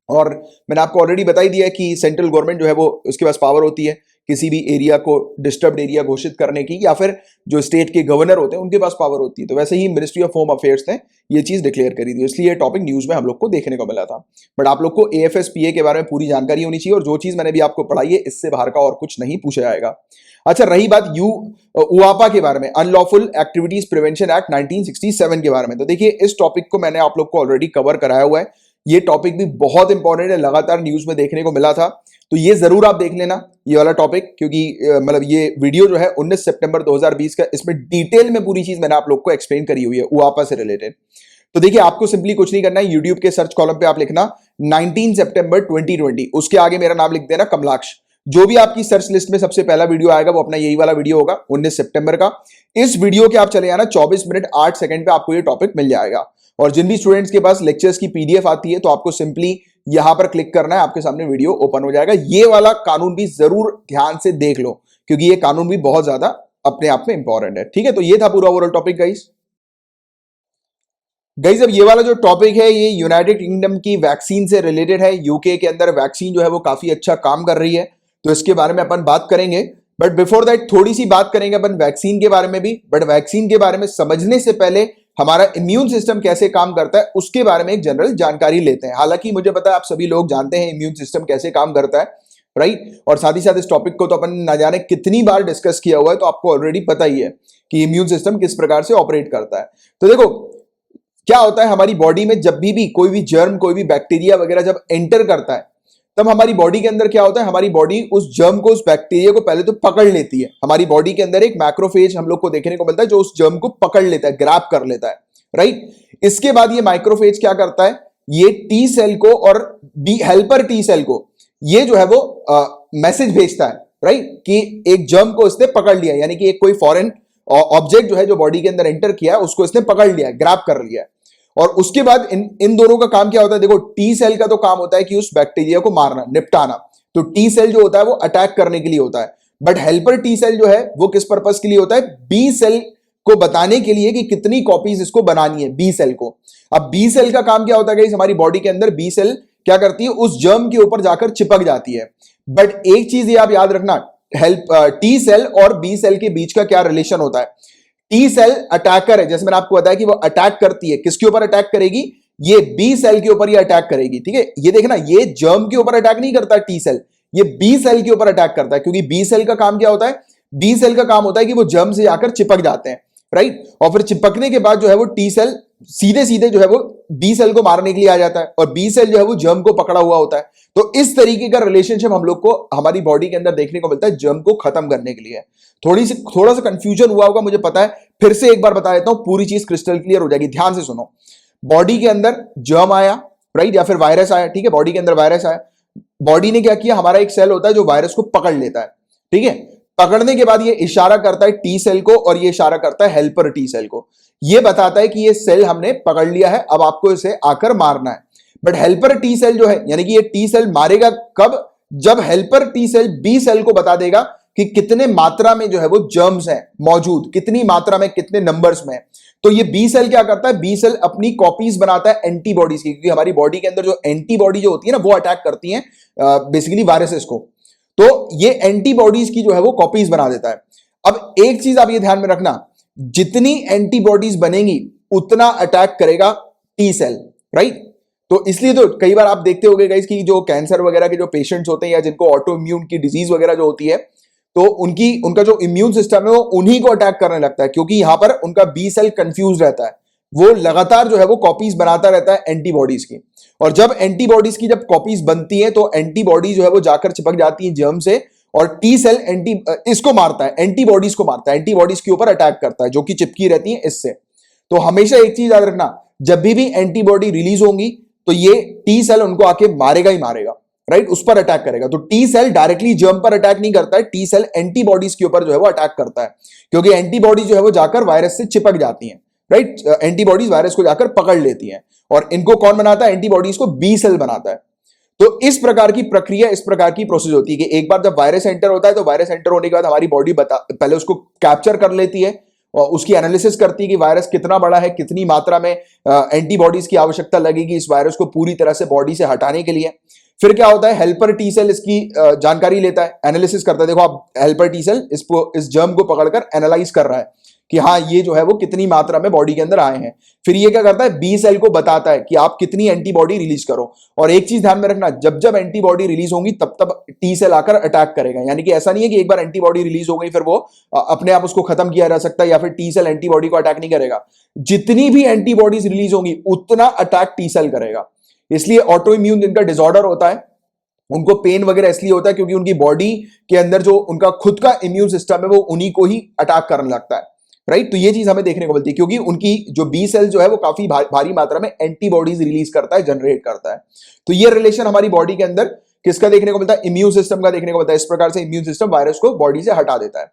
और मैंने आपको ऑलरेडी बता ही दिया है कि सेंट्रल गवर्नमेंट जो है वो उसके पास पावर होती है किसी भी एरिया को डिस्टर्ब्ड एरिया घोषित करने की, या फिर जो स्टेट के गवर्नर होते हैं उनके पास पावर होती है। तो वैसे ही मिनिस्ट्री ऑफ होम अफेयर्स ने ये चीज डिक्लेयर करी थी, इसलिए ये टॉपिक न्यूज में हम लोग को देखने को मिला था। बट आप लोग को एएफएसपीए के बारे में पूरी जानकारी होनी चाहिए और जो चीज मैंने भी आपको पढ़ाई है इससे बाहर का और कुछ नहीं पूछा जाएगा। अच्छा, रही बात उआपा के बारे में, अनलॉफुल एक्टिविटीज प्रिवेंशन एक्ट 1967 के बारे में, तो देखिए इस टॉपिक को मैंने आप लोग को ऑलरेडी कवर कराया हुआ है। ये टॉपिक भी बहुत इंपॉर्टेंट है, लगातार न्यूज में देखने को मिला था, तो ये जरूर आप देख लेना ये वाला टॉपिक, क्योंकि मतलब ये वीडियो जो है 19 सितंबर 2020 का, इसमें डिटेल में पूरी चीज मैंने आप लोग को एक्सप्लेन करी हुई है उआपा से रिलेटेड। तो देखिए आपको सिंपली कुछ नहीं करना है, यूट्यूब के सर्च कॉलम पे आप लिखना 19 सितंबर 2020, उसके आगे मेरा नाम लिख देना कमलाक्ष। जो भी आपकी सर्च लिस्ट में सबसे पहला वीडियो आएगा वो अपना यही वाला वीडियो होगा 19 सितंबर का। इस वीडियो के आप चले जाना 24 मिनट 8 सेकंड पे आपको ये टॉपिक मिल जाएगा। और जिन भी स्टूडेंट्स के पास लेक्चर्स की पीडीएफ आती है तो आपको सिंपली यहां पर क्लिक करना है, आपके सामने वीडियो ओपन हो जाएगा। ये वाला कानून भी जरूर ध्यान से देख लो क्योंकि ये कानून भी बहुत ज्यादा अपने आप में इंपॉर्टेंट है, ठीक है। तो ये था पूरा ओवरऑल टॉपिक गाइस। अब ये वाला जो टॉपिक है ये यूनाइटेड किंगडम की वैक्सीन से रिलेटेड है। यूके के अंदर वैक्सीन जो है वो काफी अच्छा काम कर रही है, तो इसके बारे में अपन बात करेंगे। बट बिफोर दैट थोड़ी सी बात करेंगे अपन वैक्सीन के बारे में भी, बट वैक्सीन के बारे में समझने से पहले हमारा इम्यून सिस्टम कैसे काम करता है उसके बारे में एक जनरल जानकारी लेते हैं। हालांकि मुझे पता है आप सभी लोग जानते हैं इम्यून सिस्टम कैसे काम करता है, राइट। और साथ ही साथ इस टॉपिक को तो अपन न जाने कितनी बार डिस्कस किया हुआ है, तो आपको ऑलरेडी पता ही है कि इम्यून सिस्टम किस प्रकार से ऑपरेट करता है। तो देखो क्या होता है, हमारी बॉडी में जब भी कोई भी जर्म, कोई भी बैक्टीरिया वगैरह जब एंटर करता है तब हमारी बॉडी के अंदर क्या होता है, हमारी बॉडी उस जर्म को, उस बैक्टीरिया को पहले तो पकड़ लेती है। हमारी बॉडी के अंदर एक मैक्रोफेज हम लोग को देखने को मिलता है जो उस जर्म को पकड़ लेता है, ग्रैब कर लेता है, राइट। इसके बाद ये माइक्रोफेज क्या करता है, ये टी सेल को और बी हेल्पर टी सेल को ये जो है वो मैसेज भेजता है, राइट, कि एक जर्म को इसने पकड़ लिया, यानी कि एक कोई फॉरेन ऑब्जेक्ट जो है जो बॉडी के अंदर एंटर किया है उसको इसने पकड़ लिया है, ग्रैब कर लिया है। और उसके बाद इन दोनों का काम क्या होता है, देखो टी सेल का तो काम होता है कि उस बैक्टीरिया को मारना, निपटाना। तो टी सेल जो होता है वो अटैक करने के लिए होता है, बट हेल्पर टी सेल जो है वो किस पर्पस के लिए होता है, बी सेल को बताने के लिए कि कितनी कॉपीज इसको बनानी है, बी सेल को। अब बी सेल का काम क्या होता है, हमारी बॉडी के अंदर बी सेल क्या करती है, उस जर्म के ऊपर जाकर चिपक जाती है। बट एक चीज ये आप याद रखना, टी सेल और बी सेल के बीच का क्या रिलेशन होता है। टी सेल अटैकर है, जैसे मैंने आपको बताया कि वो अटैक करती है, किसके ऊपर अटैक करेगी, ये बी सेल के ऊपर ये अटैक करेगी, ठीक है। ये देखना, ये जर्म के ऊपर अटैक नहीं करता टी सेल, ये बी सेल के ऊपर अटैक करता है, क्योंकि बी सेल का काम क्या होता है, बी सेल का काम होता है कि वो जर्म से जाकर चिपक जाते हैं, राइट। और फिर चिपकने के बाद जो है वो टी सेल सीधे सीधे जो है वो बी सेल को मारने के लिए आ जाता है और बी सेल जो है वो जर्म को पकड़ा हुआ होता है। तो इस तरीके का रिलेशनशिप हम लोग को हमारी बॉडी के अंदर देखने को मिलता है जर्म को खत्म करने के लिए। थोड़ा सा कंफ्यूजन हुआ होगा मुझे पता है, फिर से एक बार बता देता हूं, पूरी चीज क्रिस्टल क्लियर हो जाएगी, ध्यान से सुनो। बॉडी के अंदर जर्म आया, राइट, या फिर वायरस आया, ठीक है, बॉडी के अंदर वायरस आया, बॉडी ने क्या किया, हमारा एक सेल होता है जो वायरस को पकड़ लेता है, ठीक है। पकड़ने के बाद ये इशारा करता है टी सेल को और ये इशारा करता है हेल्पर टी सेल को। ये बताता है कि ये सेल हमने पकड़ लिया है, अब आपको इसे आकर मारना है। बट हेल्पर टी सेल जो है, यानी कि ये टी सेल मारेगा कब? जब helper T cell B cell को बता देगा कि कितने मात्रा में जो है वो जर्म्स हैं मौजूद, कितनी मात्रा में, कितने नंबर्स में। तो ये बी सेल क्या करता है? बी सेल अपनी कॉपीज बनाता है एंटीबॉडीज की, क्योंकि हमारी बॉडी के अंदर जो एंटीबॉडी जो होती है ना, वो अटैक करती है बेसिकली वायरसेस को। तो ये एंटीबॉडीज की जो है वो कॉपीज बना देता है। अब एक चीज आप ये ध्यान में रखना, जितनी एंटीबॉडीज बनेंगी उतना अटैक करेगा टी सेल, राइट? तो इसलिए तो कई बार आप देखते होंगे गाइस कि जो कैंसर वगैरह के जो पेशेंट्स होते हैं या जिनको ऑटो इम्यून की डिजीज वगैरह जो होती है, तो उनका जो इम्यून सिस्टम है वो उन्हीं को अटैक करने लगता है, क्योंकि यहां पर उनका बी सेल कंफ्यूज रहता है। वो लगातार जो है वो कॉपीज बनाता रहता है एंटीबॉडीज की, और जब एंटीबॉडीज की जब कॉपीज बनती है तो एंटीबॉडी जो है वो जाकर चिपक जाती है जर्म से, और टी सेल इसको मारता है, एंटीबॉडीज को मारता है, एंटीबॉडीज के ऊपर अटैक करता है जो कि चिपकी रहती है इससे। तो हमेशा एक चीज याद रखना, जब भी एंटीबॉडी रिलीज होंगी तो ये टी सेल उनको आके मारेगा ही मारेगा, राइट? उस पर अटैक करेगा। तो टी सेल डायरेक्टली जर्म पर अटैक नहीं करता है, टी सेल एंटीबॉडीज के ऊपर जो है वो अटैक करता है, क्योंकि एंटीबॉडी जो है वो जाकर वायरस से चिपक जाती हैं, राइट? एंटीबॉडीज वायरस को जाकर पकड़ लेती हैं, और इनको कौन बनाता है? एंटीबॉडीज को बी सेल बनाता है। तो इस प्रकार की प्रक्रिया, इस प्रकार की प्रोसेस होती है कि एक बार जब वायरस एंटर होता है तो वायरस एंटर होने के बाद हमारी बॉडी पहले उसको कैप्चर कर लेती है और उसकी एनालिसिस करती है कि वायरस कितना बड़ा है, कितनी मात्रा में एंटीबॉडीज की आवश्यकता लगेगी इस वायरस को पूरी तरह से बॉडी से हटाने के लिए। फिर क्या होता है? हेल्पर टी सेल इसकी जानकारी लेता है, एनालिसिस करता है। देखो आप, हेल्पर टी सेल इस जर्म को पकड़कर एनालाइज कर रहा है कि हाँ ये जो है वो कितनी मात्रा में बॉडी के अंदर आए हैं। फिर ये क्या करता है? बी सेल को बताता है कि आप कितनी एंटीबॉडी रिलीज करो। और एक चीज ध्यान में रखना, जब जब एंटीबॉडी रिलीज होंगी तब तब टी सेल आकर अटैक करेगा। यानी कि ऐसा नहीं है कि एक बार एंटीबॉडी रिलीज हो गई फिर वो अपने आप उसको खत्म किया जा सकता है, या फिर टी सेल एंटीबॉडी को अटैक नहीं करेगा। जितनी भी एंटीबॉडीज रिलीज होंगी उतना अटैक टी सेल करेगा। इसलिए ऑटो इम्यून जिनका डिसऑर्डर होता है उनको पेन वगैरह इसलिए होता है क्योंकि उनकी बॉडी के अंदर जो उनका खुद का इम्यून सिस्टम है वो उन्हीं को ही अटैक करने लगता है, राइट? तो ये चीज हमें देखने को मिलती है, क्योंकि उनकी जो बी सेल जो है वो काफी भारी मात्रा में एंटीबॉडीज रिलीज करता है, जनरेट करता है। तो ये रिलेशन हमारी बॉडी के अंदर किसका देखने को मिलता है? इम्यून सिस्टम का देखने को मिलता है। इस प्रकार से इम्यून सिस्टम वायरस को बॉडी से हटा देता है।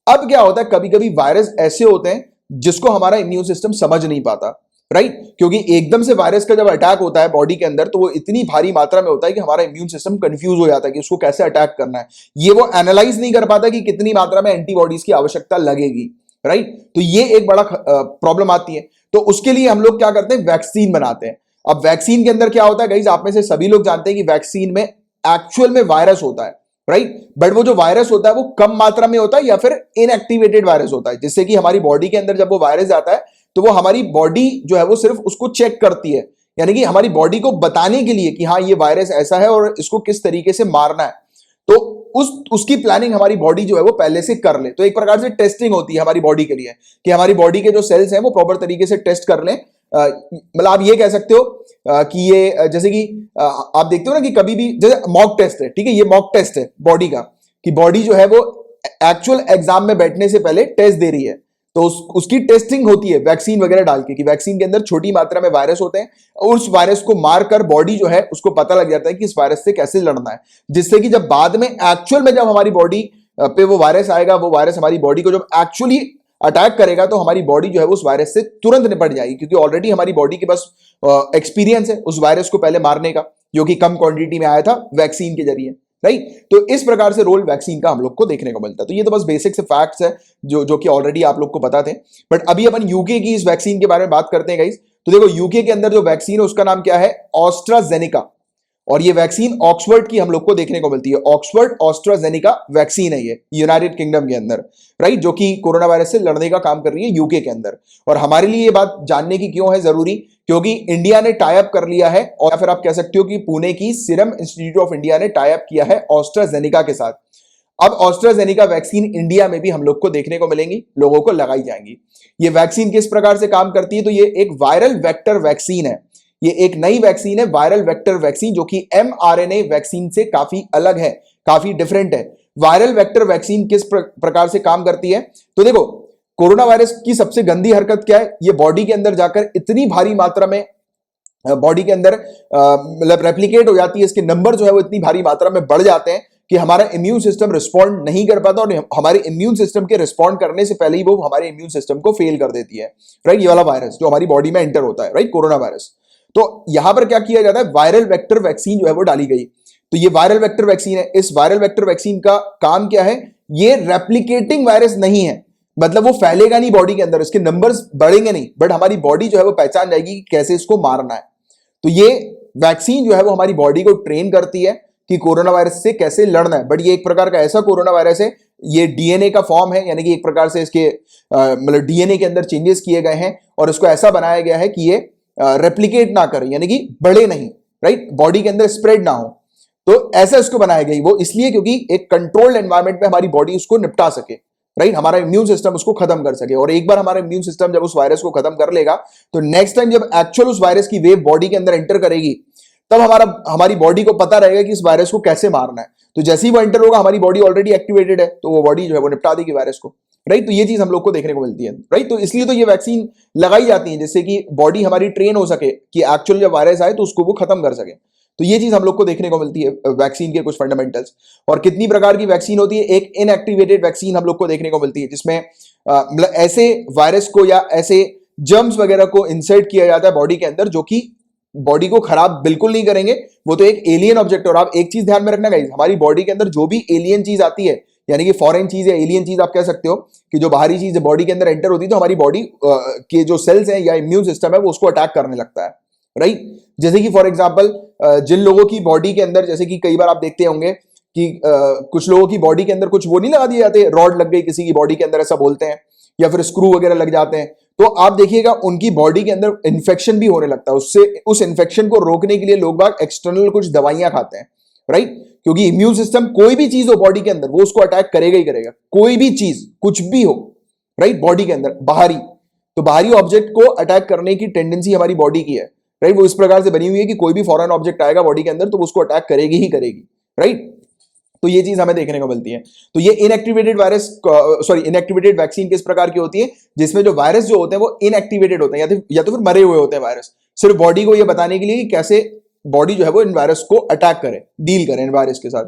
अब क्या होता है, कभी कभी वायरस ऐसे होते हैं जिसको हमारा इम्यून सिस्टम समझ नहीं पाता, राइट? क्योंकि एकदम से वायरस का जब अटैक होता है बॉडी के अंदर तो वो इतनी भारी मात्रा में होता है कि हमारा इम्यून सिस्टम कंफ्यूज हो जाता है कि उसको कैसे अटैक करना है। ये वो एनालाइज नहीं कर पाता कि कितनी मात्रा में एंटीबॉडीज की आवश्यकता लगेगी, राइट? तो ये एक बड़ा प्रॉब्लम आती है। तो उसके लिए हम लोग क्या करते हैं? वैक्सीन बनाते हैं। अब वैक्सीन के अंदर क्या होता है गाइस, आप में से सभी लोग जानते हैं कि वैक्सीन में एक्चुअल में वायरस होता है, राइट? बट वो जो वायरस होता है वो कम मात्रा में होता है या फिर इनएक्टिवेटेड वायरस होता है, जिससे कि हमारी बॉडी के अंदर जब वो वायरस आता है तो वो हमारी बॉडी जो है वो सिर्फ उसको चेक करती है, यानी कि हमारी बॉडी को बताने के लिए कि हाँ ये वायरस ऐसा है और इसको किस तरीके से मारना है। तो उसकी प्लानिंग हमारी बॉडी जो है वो पहले से कर ले। तो एक प्रकार से टेस्टिंग होती है हमारी बॉडी के लिए कि हमारी बॉडी के जो सेल्स हैं वो प्रॉपर तरीके से टेस्ट कर लें। मतलब आप ये कह सकते हो कि ये जैसे कि आप देखते हो ना कि कभी भी जैसे मॉक टेस्ट है, ठीक है? ये मॉक टेस्ट है बॉडी का, कि बॉडी जो है वो एक्चुअल एग्जाम में बैठने से पहले टेस्ट दे रही है। तो उसकी टेस्टिंग होती है वैक्सीन वगैरह डाल के, कि वैक्सीन के अंदर छोटी मात्रा में वायरस होते हैं और उस वायरस को मारकर बॉडी जो है उसको पता लग जाता है कि इस वायरस से कैसे लड़ना है, जिससे कि जब बाद में एक्चुअल में जब हमारी बॉडी पे वो वायरस आएगा, वो वायरस हमारी बॉडी को जब एक्चुअली अटैक करेगा तो हमारी बॉडी जो है उस वायरस से तुरंत निपट जाएगी, क्योंकि ऑलरेडी हमारी बॉडी के पास एक्सपीरियंस है उस वायरस को पहले मारने का, जो कि कम क्वांटिटी में आया था वैक्सीन के जरिए, राइट? तो इस प्रकार से रोल वैक्सीन का हम लोग को देखने को मिलता है। तो ये तो बस बेसिक से फैक्ट्स है जो कि ऑलरेडी आप लोग को पता थे। बट अभी अपन यूके की इस वैक्सीन के बारे में बात करते हैं गाइस। तो देखो यूके के अंदर जो वैक्सीन है उसका नाम क्या है? ऑस्ट्राजेनेका। और ये वैक्सीन ऑक्सफोर्ड की हम लोग को देखने को मिलती है। ऑक्सफोर्ड ऑस्ट्राजेनेका वैक्सीन है ये, यूनाइटेड किंगडम के अंदर, राइट? जो कि कोरोना वायरस से लड़ने का काम कर रही है यूके के अंदर। और हमारे लिए ये बात जानने की क्यों है जरूरी? क्योंकि इंडिया ने टाई अप कर लिया है, और फिर आप कह सकते हो कि पुणे की सीरम इंस्टीट्यूट ऑफ इंडिया ने टाई अप किया है ऑस्ट्राजेनेका के साथ। अब ऑस्ट्राजेनेका वैक्सीन इंडिया में भी हम लोग को देखने को मिलेंगी, लोगों को लगाई जाएंगी। ये वैक्सीन किस प्रकार से काम करती है? तो ये एक वायरल वेक्टर वैक्सीन है। ये एक नई वैक्सीन है, वायरल वेक्टर वैक्सीन, जो कि mRNA वैक्सीन से काफी अलग है, काफी डिफरेंट है। वायरल वेक्टर वैक्सीन किस प्रकार से काम करती है? तो देखो, कोरोना वायरस की सबसे गंदी हरकत क्या है? ये बॉडी के अंदर जाकर इतनी भारी मात्रा में बॉडी के अंदर मतलब रेप्लिकेट हो जाती है, इसके नंबर जो है वो इतनी भारी मात्रा में बढ़ जाते हैं कि हमारा इम्यून सिस्टम रिस्पॉन्ड नहीं कर पाता और हमारे इम्यून सिस्टम के रिस्पॉन्ड करने से पहले ही वो हमारे इम्यून सिस्टम को फेल कर देती है, राइट। ये वाला वायरस जो हमारी बॉडी में एंटर होता है, राइट, कोरोना वायरस। तो यहां पर क्या किया जाता है, वायरल वेक्टर वैक्सीन जो है वो डाली गई। तो ये वायरल वेक्टर वैक्सीन है। इस वायरल वेक्टर वैक्सीन का काम क्या है, ये रेप्लिकेटिंग वायरस नहीं है, मतलब वो फैलेगा नहीं बॉडी के अंदर, इसके नंबर्स बढ़ेंगे नहीं, बट हमारी बॉडी जो है वो पहचान जाएगी कि कैसे इसको मारना है। तो ये वैक्सीन जो है वो हमारी बॉडी को ट्रेन करती है कि कोरोना वायरस से कैसे लड़ना है। बट ये एक प्रकार का ऐसा कोरोना वायरस है, ये डीएनए का फॉर्म है, यानी कि एक प्रकार से इसके मतलब डीएनए के अंदर चेंजेस किए गए हैं और इसको ऐसा बनाया गया है कि ये रेप्लिकेट ना करे, यानी कि बढ़े नहीं, राइट, बॉडी के अंदर स्प्रेड ना हो। तो ऐसा इसको बनाया गई, वो इसलिए क्योंकि एक कंट्रोल्ड एनवायरनमेंट में हमारी बॉडी उसको निपटा सके, राइट, हमारा इम्यून सिस्टम उसको खत्म कर सके। और एक बार हमारा इम्यून सिस्टम जब उस वायरस को खत्म कर लेगा तो नेक्स्ट टाइम जब एक्चुअल उस वायरस की वेव बॉडी के अंदर एंटर करेगी तब हमारी बॉडी को पता रहेगा कि इस वायरस को कैसे मारना है। तो जैसे ही वो एंटर होगा, हमारी बॉडी ऑलरेडी एक्टिवेटेड है, तो वो बॉडी जो है वो निपटा देगी वायरस को, राइट। तो ये चीज हम लोग को देखने को मिलती है, राइट। तो इसलिए तो ये वैक्सीन लगाई जाती है जिससे कि बॉडी हमारी ट्रेन हो सके कि एक्चुअल जब वायरस आए तो उसको वो खत्म कर सके। तो ये चीज हम लोग को देखने को मिलती है वैक्सीन के कुछ फंडामेंटल्स। और कितनी प्रकार की वैक्सीन होती है, एक इनएक्टिवेटेड वैक्सीन हम लोग को देखने को मिलती है जिसमें मतलब ऐसे वायरस को या ऐसे जर्म्स वगैरह को इंसर्ट किया जाता है बॉडी के अंदर जो कि बॉडी को खराब बिल्कुल नहीं करेंगे, वो तो एक एलियन ऑब्जेक्ट। और आप एक चीज ध्यान में रखना गाइस, हमारी बॉडी के अंदर जो भी एलियन चीज आती है, यानी कि फॉरेन चीज या एलियन चीज आप कह सकते हो कि जो बाहरी चीज बॉडी के अंदर एंटर होती है तो हमारी बॉडी के जो सेल्स हैं या इम्यून सिस्टम है वो उसको अटैक करने लगता है, राइट। जैसे कि फॉर एग्जांपल जिन लोगों की बॉडी के अंदर, जैसे कि कई बार आप देखते होंगे कि कुछ लोगों की बॉडी के अंदर कुछ वो नहीं लगा दिए जाते, रॉड लग गई किसी की बॉडी के अंदर ऐसा बोलते हैं, या फिर स्क्रू वगैरह लग जाते हैं, तो आप देखिएगा उनकी बॉडी के अंदर इन्फेक्शन भी होने लगता है। उससे उस इन्फेक्शन को रोकने के लिए लोग बाग एक्सटर्नल कुछ दवाइयां खाते हैं, राइट, क्योंकि इम्यून सिस्टम कोई भी चीज हो बॉडी के अंदर वो उसको अटैक करेगा ही करेगा, कोई भी चीज कुछ भी हो, राइट, बॉडी के अंदर बाहरी, तो बाहरी ऑब्जेक्ट को अटैक करने की टेंडेंसी हमारी बॉडी की है, राइट। वो इस प्रकार से बनी हुई है कि कोई भी फॉरेन ऑब्जेक्ट आएगा बॉडी के अंदर तो उसको अटैक करेगी ही करेगी, राइट। तो ये चीज हमें देखने को मिलती है। तो ये इनएक्टिवेटेड वायरस इनएक्टिवेटेड वैक्सीन किस प्रकार की होती है, जिसमें जो वायरस जो होते हैं वो इनएक्टिवेटेड होते हैं या तो फिर मरे हुए होते हैं वायरस, सिर्फ बॉडी को ये बताने के लिए कि कैसे बॉडी जो है वो इन वायरस को अटैक करे, डील करे इन वायरस के साथ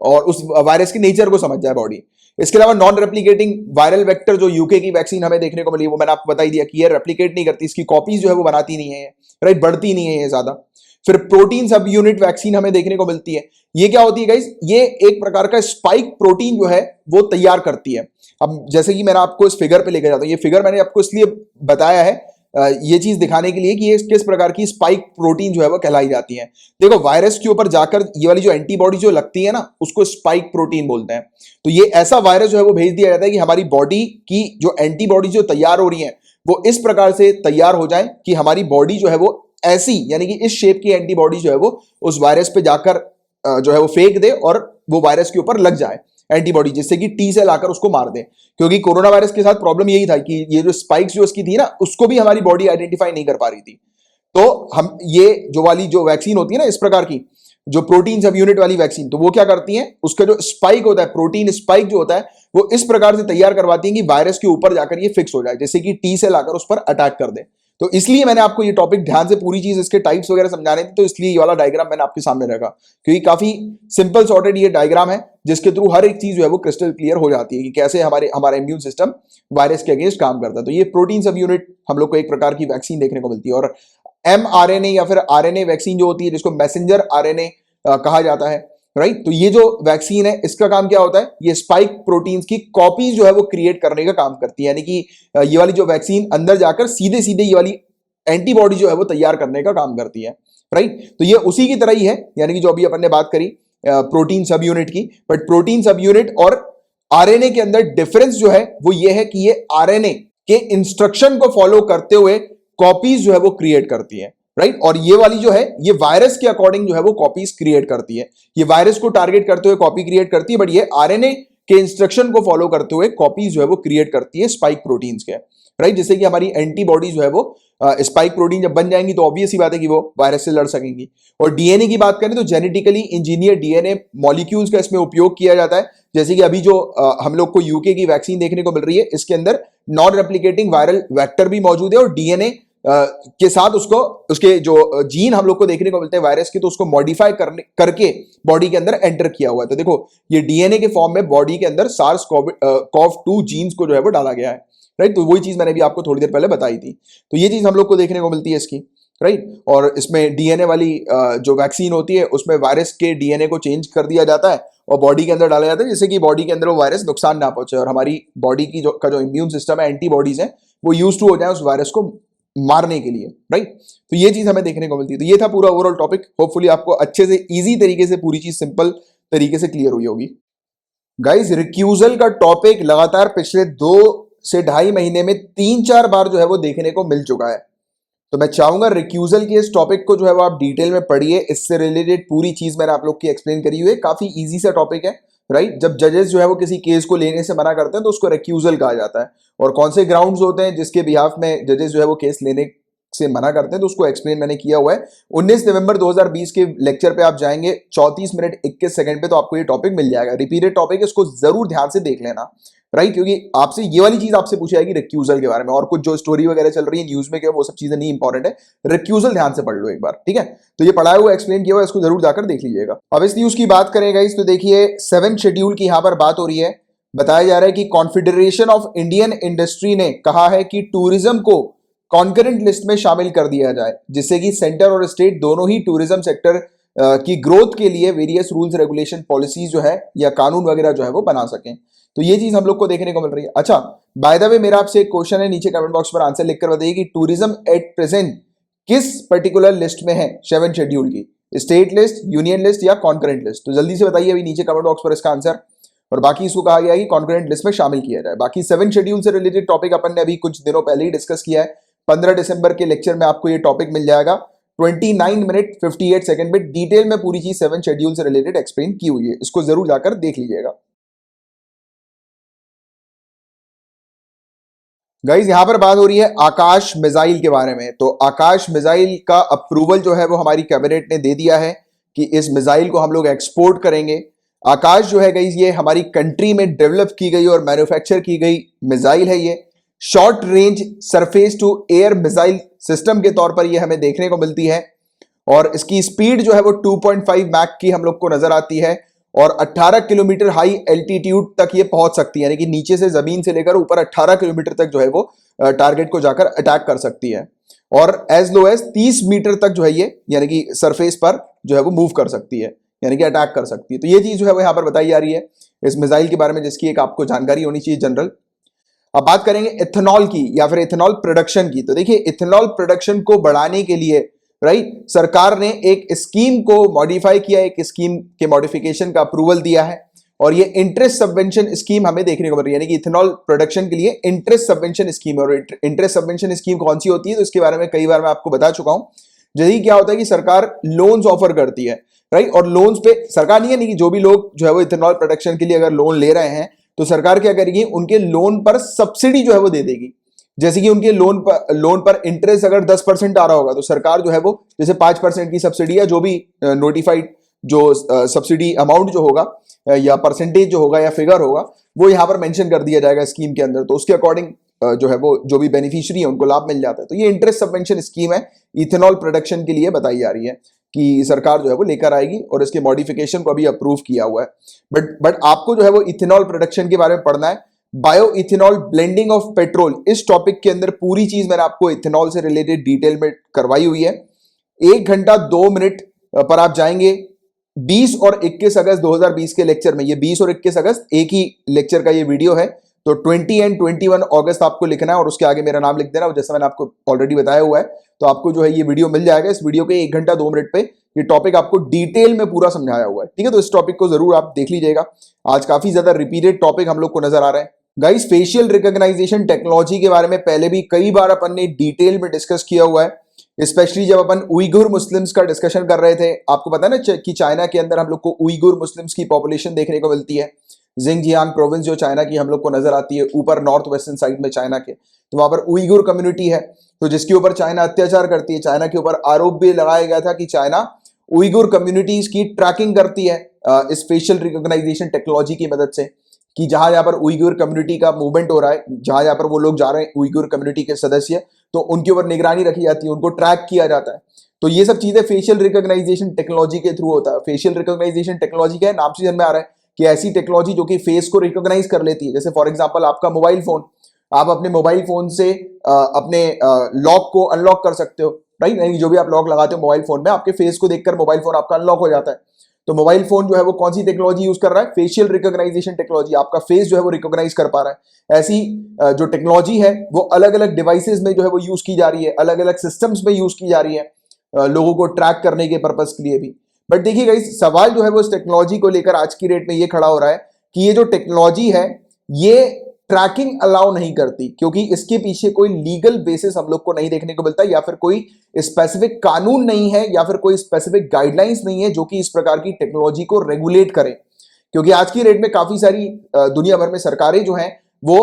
और उस वायरस के नेचर को समझ जाए बॉडी। इसके अलावा नॉन रेप्लिकेटिंग वायरल वेक्टर जो यूके की वैक्सीन हमें देखने को मिली, वो मैंने आपको बता ही दिया कि ये रेप्लिकेट नहीं करती, इसकी कॉपीज जो है वो बनाती नहीं है, राइट, बढ़ती नहीं है ये ज्यादा। फिर प्रोटीन सब यूनिट वैक्सीन हमें देखने को मिलती है। ये क्या होती है गाइस, ये एक प्रकार का स्पाइक प्रोटीन जो है वो तैयार करती है। अब जैसे कि मैंने आपको इस फिगर पे लेकर जाता हूं, ये फिगर मैंने आपको इसलिए बताया है ये चीज दिखाने के लिए कि ये किस प्रकार की स्पाइक प्रोटीन जो है वो कहलाई जाती है। देखो वायरस के ऊपर जाकर ये वाली जो एंटीबॉडी जो लगती है ना, उसको स्पाइक प्रोटीन बोलते हैं। तो ये ऐसा वायरस जो है वो भेज दिया जाता है कि हमारी बॉडी की जो एंटीबॉडी जो तैयार हो रही है वो इस प्रकार से तैयार हो जाए कि हमारी बॉडी जो है वो ऐसी, यानी कि इस शेप की एंटीबॉडी जो है वो उस वायरस पे जाकर जो है वो फेंक दे और वो वायरस के ऊपर लग जाए एंटीबॉडी, जिससे कि टी सेल आकर उसको मार दे। क्योंकि कोरोना वायरस के साथ प्रॉब्लम यही था कि ये जो स्पाइक्स जो उसकी थी ना, उसको भी हमारी बॉडी आइडेंटिफाई नहीं कर पा रही थी। तो हम ये जो वाली जो वैक्सीन होती है ना इस प्रकार की, जो प्रोटीन सब यूनिट वाली वैक्सीन, तो वो क्या करती है, उसका जो स्पाइक होता है, प्रोटीन स्पाइक जो होता है, वो इस प्रकार से तैयार करवाती है कि वायरस के ऊपर जाकर ये फिक्स हो जाए, जैसे कि टी सेल आकर उस पर अटैक कर दे। तो इसलिए मैंने आपको ये टॉपिक ध्यान से पूरी चीज इसके टाइप्स वगैरह समझाने थे, तो इसलिए ये वाला डायग्राम मैंने आपके सामने रखा, क्योंकि काफी सिंपल सॉर्टेड ये डायग्राम है जिसके थ्रू हर एक चीज जो है वो क्रिस्टल क्लियर हो जाती है कि कैसे हमारा इम्यून सिस्टम वायरस के अगेंस्ट काम करता है। तो ये प्रोटीन सब यूनिट हम लोग को एक प्रकार की वैक्सीन देखने को मिलती है। और mRNA या फिर आरएनए वैक्सीन जो होती है, जिसको मैसेंजर आरएनए कहा जाता है, राइट। तो ये जो वैक्सीन है इसका काम क्या होता है, ये स्पाइक प्रोटीन्स की कॉपीज जो है वो क्रिएट करने का काम करती है, यानी कि ये वाली जो वैक्सीन अंदर जाकर सीधे सीधे ये वाली एंटीबॉडी जो है वो तैयार करने का काम करती है, राइट। तो ये उसी की तरह ही है, यानी कि जो अभी अपन ने बात करी प्रोटीन सब यूनिट की। बट प्रोटीन सब यूनिट और आरएनए के अंदर डिफरेंस जो है वो ये है कि ये आरएनए के इंस्ट्रक्शन को फॉलो करते हुए कॉपीज जो है वो क्रिएट करती है, राइट। और ये वाली जो है ये वायरस के अकॉर्डिंग जो है वो कॉपीज क्रिएट करती है, ये वायरस को टारगेट करते हुए कॉपी क्रिएट करती है, बट ये आरएनए के इंस्ट्रक्शन को फॉलो करते हुए कॉपीज जो है वो क्रिएट करती है स्पाइक प्रोटीन्स के, राइट। जैसे कि हमारी एंटीबॉडी जो है वो स्पाइक प्रोटीन जब बन जाएंगी तो ऑब्वियस ही बात है कि वो वायरस से लड़ सकेंगी। और डीएनए की बात करें तो जेनेटिकली इंजीनियर डीएनए मॉलिक्यूल्स का इसमें उपयोग किया जाता है। जैसे कि अभी जो हम लोग को यूके की वैक्सीन देखने को मिल रही है, इसके अंदर नॉन रेप्लिकेटिंग वायरल वेक्टर भी मौजूद है और डीएनए के साथ उसको उसके जो जीन हम लोग को देखने को मिलते हैं वायरस के, तो उसको मॉडिफाई करके बॉडी के अंदर एंटर किया हुआ है। तो देखो ये डीएनए के फॉर्म में बॉडी के अंदर सार्स कॉव 2 जीन्स को जो है वो डाला गया है, राइट। तो वही चीज मैंने भी आपको थोड़ी देर पहले बताई थी। तो ये चीज हम लोग को देखने को मिलती है इसकी, राइट। और इसमें डीएनए वाली जो वैक्सीन होती है उसमें वायरस के डीएनए को चेंज कर दिया जाता है और बॉडी के अंदर डाला जाता है, जिससे कि बॉडी के अंदर वो वायरस नुकसान ना पहुंचे और हमारी बॉडी की जो इम्यून सिस्टम है, एंटीबॉडीज है, वो यूज टू हो जाए उस वायरस को मारने के लिए, राइट। तो ये चीज हमें देखने को मिलती है। तो ये था पूरा ओवरऑल टॉपिक। होपफुली आपको अच्छे से इजी तरीके से पूरी चीज सिंपल तरीके से क्लियर हुई होगी। गाइस रिक्यूजल का टॉपिक लगातार पिछले 2 से 2.5 महीने में 3-4 बार जो है वो देखने को मिल चुका है। तो मैं चाहूंगा रिक्यूजल के इस टॉपिक को जो है वो आप डिटेल में पढ़िए। इससे रिलेटेड पूरी चीज मैंने आप लोग की एक्सप्लेन करी हुई है। काफी इजी सा टॉपिक है, राइट। जब जजेस जो है वो किसी केस को लेने से मना करते हैं तो उसको रिक्यूजल कहा जाता है, और कौन से ग्राउंड्स होते हैं जिसके बिहाफ में जजेस जो है वो केस लेने से मना करते हैं, तो उसको एक्सप्लेन मैंने किया हुआ है। 19 नवंबर 2020 के लेक्चर पे आप जाएंगे 34 मिनट 21 सेकंड पे, तो आपको ये टॉपिक मिल जाएगा। रिपीटेड टॉपिक है, इसको जरूर ध्यान से देख लेना, राइट। क्योंकि आपसे ये वाली चीज आपसे पूछी जाएगी रिक्यूजल के बारे में, और कुछ जो स्टोरी वगैरह चल रही है न्यूज में क्या वो सब चीजें नहीं इंपॉर्टेंट है। रिक्यूजल ध्यान से पढ़ लो एक बार, ठीक है। तो ये पढ़ाया हुआ एक्सप्लेन किया हुआ, इसको जरूर जाकर देख लीजिएगा। अब इस न्यूज की बात करेंगे इस, तो देखिए 7 शेड्यूल की यहां पर बात हो रही है। बताया जा रहा है कि कॉन्फेडरेशन ऑफ इंडियन इंडस्ट्री ने कहा है कि टूरिज्म को कॉन्करेंट लिस्ट में शामिल कर दिया जाए, जिससे कि सेंटर और स्टेट दोनों ही टूरिज्म सेक्टर की ग्रोथ के लिए वेरियस रूल्स रेगुलेशन पॉलिसीज जो है या कानून वगैरह जो है वो बना सकें। तो ये चीज हम लोग को देखने को मिल रही है। अच्छा, बाय द वे मेरा आपसे एक क्वेश्चन है, नीचे कमेंट बॉक्स पर आंसर लिखकर बताइए कि टूरिज्म एट प्रेजेंट किस पर्टिकुलर लिस्ट में है 7 शेड्यूल की, स्टेट लिस्ट, यूनियन लिस्ट या कॉन्करेंट लिस्ट। तो जल्दी से बताइए अभी नीचे कमेंट बॉक्स पर इसका आंसर। और बाकी इसको कहा गया है कि कॉन्करेंट लिस्ट में शामिल किया जाए। बाकी 7 शेड्यूल से रिलेटेड टॉपिक अपन ने अभी कुछ दिनों पहले ही डिस्कस किया है। 15 दिसंबर के लेक्चर में आपको ये टॉपिक मिल जाएगा। 29 मिनट 58 सेकंड में डिटेल में पूरी चीज 7 शेड्यूल से रिलेटेड एक्सप्लेन की हुई है, इसको जरूर जाकर देख लीजिएगा। गाइज यहां पर बात हो रही है आकाश मिसाइल के बारे में। तो आकाश मिसाइल का अप्रूवल जो है वो हमारी कैबिनेट ने दे दिया है कि इस मिसाइल को हम लोग एक्सपोर्ट करेंगे। आकाश जो है गाइज ये हमारी कंट्री में डेवलप की गई और मैन्युफैक्चर की गई मिसाइल है। ये short range surface to air missile system के तौर पर ये हमें देखने को मिलती है, और इसकी स्पीड जो है वो 2.5 मैक की हम लोग को नजर आती है, और 18 किलोमीटर हाई एल्टीट्यूड तक ये पहुंच सकती है, यानी कि नीचे से जमीन से लेकर ऊपर 18 किलोमीटर तक जो है वो टारगेट को जाकर अटैक कर सकती है, और एज लो एज 30 मीटर तक जो है ये यानी कि सरफेस पर जो है वो मूव कर सकती है, यानी कि अटैक कर सकती है। तो ये चीज जो है वो यहां पर बताई जा रही है इस मिसाइल के बारे में, जिसकी एक आपको जानकारी होनी चाहिए जनरल। अब बात करेंगे इथेनॉल की या फिर इथेनॉल प्रोडक्शन की। तो देखिए इथेनॉल प्रोडक्शन को बढ़ाने के लिए राइट सरकार ने एक स्कीम को मॉडिफाई किया, एक स्कीम के मॉडिफिकेशन का अप्रूवल दिया है, और ये इंटरेस्ट सबवेंशन स्कीम हमें देखने को मिल रही है, यानी कि इथेनॉल प्रोडक्शन के लिए इंटरेस्ट सबवेंशन स्कीम। और इंटरेस्ट सबवेंशन स्कीम कौन सी होती है, तो इसके बारे में कई बार मैं आपको बता चुका हूं। यही क्या होता है कि सरकार लोन्स ऑफर करती है, राइट। और लोन्स पे सरकार नहीं है, नहीं कि जो भी लोग जो है वो इथेनॉल प्रोडक्शन के लिए अगर लोन ले रहे हैं तो सरकार क्या करेगी, उनके लोन पर सब्सिडी जो है वो दे देगी। जैसे कि उनके लोन पर इंटरेस्ट अगर 10% आ रहा होगा तो सरकार जो है वो जैसे 5% की सब्सिडी या जो भी नोटिफाइड जो सब्सिडी अमाउंट जो होगा या परसेंटेज जो होगा या फिगर होगा वो यहां पर मेंशन कर दिया जाएगा स्कीम के अंदर। तो उसके अकॉर्डिंग जो है वो जो भी बेनिफिशियरी है उनको लाभ मिल जाता है। तो ये इंटरेस्ट सबवेंशन स्कीम है, इथेनॉल प्रोडक्शन के लिए बताई जा रही है कि सरकार जो है वो लेकर आएगी, और इसके मॉडिफिकेशन को अभी अप्रूव किया हुआ है। बट आपको जो है वो इथेनॉल प्रोडक्शन के बारे में पढ़ना है। Bio ethanol blending of petrol, इस टॉपिक के अंदर पूरी चीज मैंने आपको इथेनॉल से रिलेटेड डिटेल में करवाई हुई है। 1 घंटा 2 मिनट पर आप जाएंगे 20 और 21 अगस्त 2020 के लेक्चर में। ये 20 और 21 अगस्त एक ही लेक्चर का ये वीडियो है। तो 20 एंड 21 अगस्त आपको लिखना है और उसके आगे मेरा नाम लिख देना, जैसे मैंने आपको ऑलरेडी बताया हुआ है। तो आपको जो है ये वीडियो मिल जाएगा। इस वीडियो के 1 घंटा 2 मिनट पे ये टॉपिक आपको डिटेल में पूरा समझाया हुआ है, ठीक है। तो इस टॉपिक को जरूर आप देख लीजिएगा। आज काफी ज्यादा रिपीटेड टॉपिक हम लोग को नजर आ रहे हैं। गाइस फेशियल रिकॉग्नाइजेशन टेक्नोलॉजी के बारे में पहले भी कई बार अपन ने डिटेल में डिस्कस किया हुआ है, स्पेशली जब अपन उइगुर मुस्लिम्स का डिस्कशन कर रहे थे। आपको पता है ना कि चाइना के अंदर हम लोग को उइगुर मुस्लिम्स की पॉपुलेशन देखने को मिलती है। जिंगजियांग प्रोविंस जो चाइना की हम लोग को नजर आती है ऊपर नॉर्थ वेस्टर्न साइड में चाइना के, तो वहां पर उइगुर कम्युनिटी है, तो जिसके ऊपर चाइना अत्याचार करती है। चाइना के ऊपर आरोप भी लगाया गया था कि चाइना उइगुर कम्युनिटीज की ट्रैकिंग करती है इस फेशियल रिकॉग्नाइजेशन टेक्नोलॉजी की मदद से। कि जहां जहां पर उइगुर कम्युनिटी का मूवमेंट हो रहा है, जहां जहां पर वो लोग जा रहे हैं उइगुर कम्युनिटी के सदस्य, तो उनके ऊपर निगरानी रखी जाती है, उनको ट्रैक किया जाता है। तो ये सब चीजें फेशियल रिकॉग्नाइजेशन टेक्नोलॉजी के थ्रू होता है। फेशियल रिकॉग्नाइजेशन टेक्नोलॉजी क्या है, नाम से जन्म में आ रहा है कि ऐसी टेक्नोलॉजी जो कि फेस को रिकॉग्नाइज कर लेती है। जैसे फॉर एग्जांपल आपका मोबाइल फोन, आप अपने मोबाइल फोन से अपने लॉक को अनलॉक कर सकते हो, राइट। यानी जो भी आप लॉक लगाते हो मोबाइल फोन में, आपके फेस को देखकर मोबाइल फोन आपका अनलॉक हो जाता है। तो मोबाइल फोन जो है वो कौन सी टेक्नोलॉजी यूज कर रहा है, फेशियल रिकॉग्नाइजेशन टेक्नोलॉजी। आपका फेस जो है वो रिकॉग्नाइज कर पा रहा है। ऐसी जो टेक्नोलॉजी है वो अलग अलग डिवाइसेस में जो है वो यूज की जा रही है, अलग अलग सिस्टम्स में यूज की जा रही है, लोगों को ट्रैक करने के पर्पज के लिए भी। बट देखिए गाइस, सवाल जो है वो इस टेक्नोलॉजी को लेकर आज की डेट में ये खड़ा हो रहा है कि ये जो टेक्नोलॉजी है ये ट्रैकिंग अलाउ नहीं करती, क्योंकि इसके पीछे कोई लीगल बेसिस हम लोग को नहीं देखने को मिलता, या फिर कोई स्पेसिफिक कानून नहीं है, या फिर कोई स्पेसिफिक गाइडलाइंस नहीं है जो कि इस प्रकार की टेक्नोलॉजी को रेगुलेट करे। क्योंकि आज की डेट में काफी सारी दुनिया भर में सरकारें जो हैं वो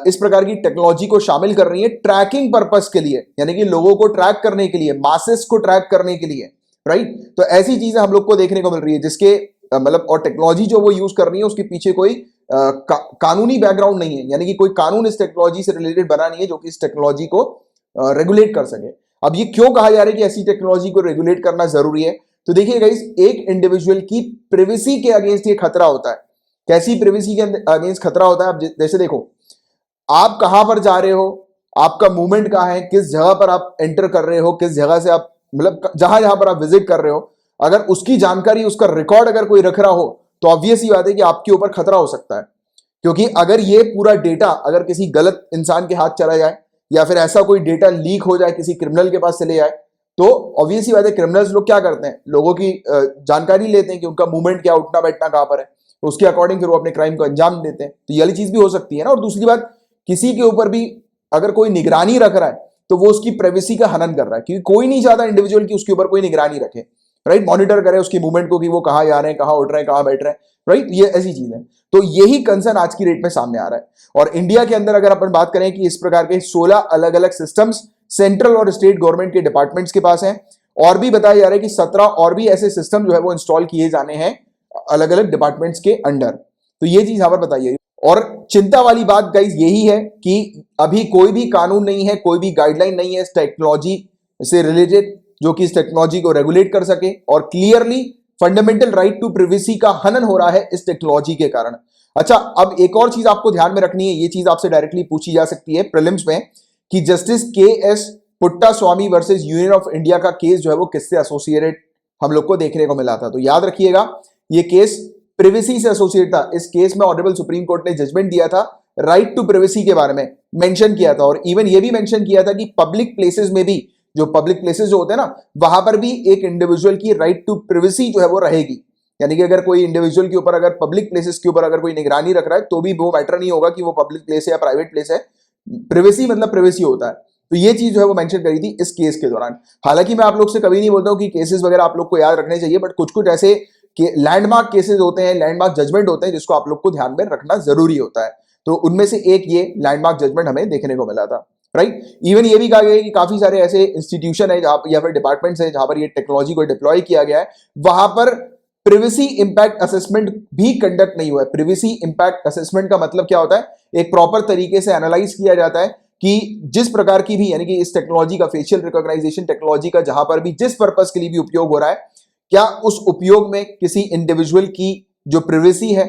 इस प्रकार की टेक्नोलॉजी को शामिल कर रही है ट्रैकिंग पर्पस के लिए, यानी कि लोगों को ट्रैक करने के लिए, मासेस को ट्रैक करने के लिए, राइट। तो ऐसी चीजें हम लोग को देखने को मिल रही है जिसके मतलब, और टेक्नोलॉजी जो वो यूज कर रही है उसके पीछे कोई कानूनी बैकग्राउंड नहीं है, यानी कि कोई कानून इस टेक्नोलॉजी से रिलेटेड बना नहीं है जो कि इस टेक्नोलॉजी को रेगुलेट कर सके। अब ये क्यों कहा जा रहा है कि ऐसी टेक्नोलॉजी को रेगुलेट करना जरूरी है, तो देखिए गाइस, एक इंडिविजुअल की प्रिवेसी के अगेंस्ट ये खतरा होता है। कैसी प्रिवेसी के अगेंस्ट खतरा होता है, आप जैसे देखो, आप कहां पर जा रहे हो, आपका मूवमेंट कहां है, किस जगह पर आप एंटर कर रहे हो, किस जगह से आप मतलब जहां जहां पर आप विजिट कर रहे हो, अगर उसकी जानकारी, उसका रिकॉर्ड अगर कोई रख रहा हो तो ऑब्वियस ही बात है कि आपके ऊपर खतरा हो सकता है। क्योंकि अगर ये पूरा डेटा अगर किसी गलत इंसान के हाथ चला जाए, या फिर ऐसा कोई डेटा लीक हो जाए, किसी क्रिमिनल के पास चले जाए, तो ऑब्वियस ही बात है क्रिमिनल्स लोग क्या करते हैं, लोगों की जानकारी लेते हैं कि उनका मूवमेंट क्या, उठना बैठना कहां पर है, तो उसके अकॉर्डिंग फिर वो अपने क्राइम को अंजाम देते हैं। तो ये वाली चीज भी हो सकती है ना। और दूसरी बात, किसी के ऊपर भी अगर कोई निगरानी रख रहा है तो वो उसकी प्राइवेसी का हनन कर रहा है, क्योंकि कोई नहीं चाहता इंडिविजुअल की उसके ऊपर कोई निगरानी रखे, राइट। मॉनिटर करे उसकी मूवमेंट को कि वो कहां जा रहे हैं, कहां उठ रहे हैं, कहां बैठ रहे हैं, राइट। ये ऐसी चीज है। तो यही कंसर्न आज की डेट में सामने आ रहा है। और इंडिया के अंदर अगर अपन बात करें कि इस प्रकार के 16 अलग अलग सिस्टम्स सेंट्रल और स्टेट गवर्नमेंट के डिपार्टमेंट्स के पास हैं, और भी बताया जा रहा है कि 17 और भी ऐसे सिस्टम जो है वो इंस्टॉल किए जाने हैं अलग अलग डिपार्टमेंट्स के अंडर। तो ये चीज यहां पर बताइए। और चिंता वाली बात गाइस यही है कि अभी कोई भी कानून नहीं है, कोई भी गाइडलाइन नहीं है इस टेक्नोलॉजी से रिलेटेड जो कि इस टेक्नोलॉजी को रेगुलेट कर सके। और clearly fundamental right to privacy का हनन हो रहा है इस टेक्नोलॉजी के कारण। अच्छा, अब एक और चीज आपको ध्यान में रखनी है, ये चीज आपसे डायरेक्टली पूछी जा सकती है प्रीलिम्स में, कि justice KS. Puttaswamy versus union of India का केस जो है वो किससे एसोसिएटेड हम लोग को देखने को मिला था। तो याद रखिएगा, ये केस प्रिवेसी से एसोसिएट था। इस केस में ऑनरेबल सुप्रीम कोर्ट ने जजमेंट दिया था, राइट टू प्रिवेसी के बारे में मेंशन किया था, और इवन ये भी मेंशन किया था कि पब्लिक प्लेसेस में भी, जो पब्लिक प्लेसेस जो होते हैं ना, वहां पर भी एक इंडिविजुअल की राइट टू प्रिवेसी जो है वो रहेगी। यानी कि अगर कोई इंडिविजुअल के ऊपर, अगर पब्लिक प्लेसेस के ऊपर अगर कोई निगरानी रख रहा है तो भी वो मैटर नहीं होगा कि वो पब्लिक प्लेस है या प्राइवेट प्लेस है, प्रिवेसी मतलब प्रिवेसी होता है। तो ये चीज जो है वो मेंशन करी थी इस केस के दौरान। हालांकि मैं आप लोग से कभी नहीं बोलता हूं कि केसेस वगैरह आप लोग को याद रखने चाहिए, बट कुछ कुछ ऐसे लैंडमार्क केसेस होते हैं, लैंडमार्क जजमेंट होते हैं जिसको आप लोग को ध्यान में रखना जरूरी होता है। तो उनमें से एक ये लैंडमार्क जजमेंट हमें देखने को मिला था, राइट। इवन ये भी कहा गया है कि काफी सारे ऐसे इंस्टीट्यूशन है जहां या फिर डिपार्टमेंट्स है जहां पर ये टेक्नोलॉजी को डिप्लॉय किया गया है, वहां पर प्रिवेसी इंपैक्ट असेसमेंट भी कंडक्ट नहीं हुआ है। प्रिवेसी इंपैक्ट असेसमेंट का मतलब क्या होता है, एक प्रॉपर तरीके से एनालाइज किया जाता है कि जिस प्रकार की भी, यानी कि इस टेक्नोलॉजी का, फेशियल रिकॉग्नाइजेशन टेक्नोलॉजी का जहां पर भी जिस पर्पस के लिए भी उपयोग हो रहा है, क्या उस उपयोग में किसी इंडिविजुअल की जो प्रिवेसी है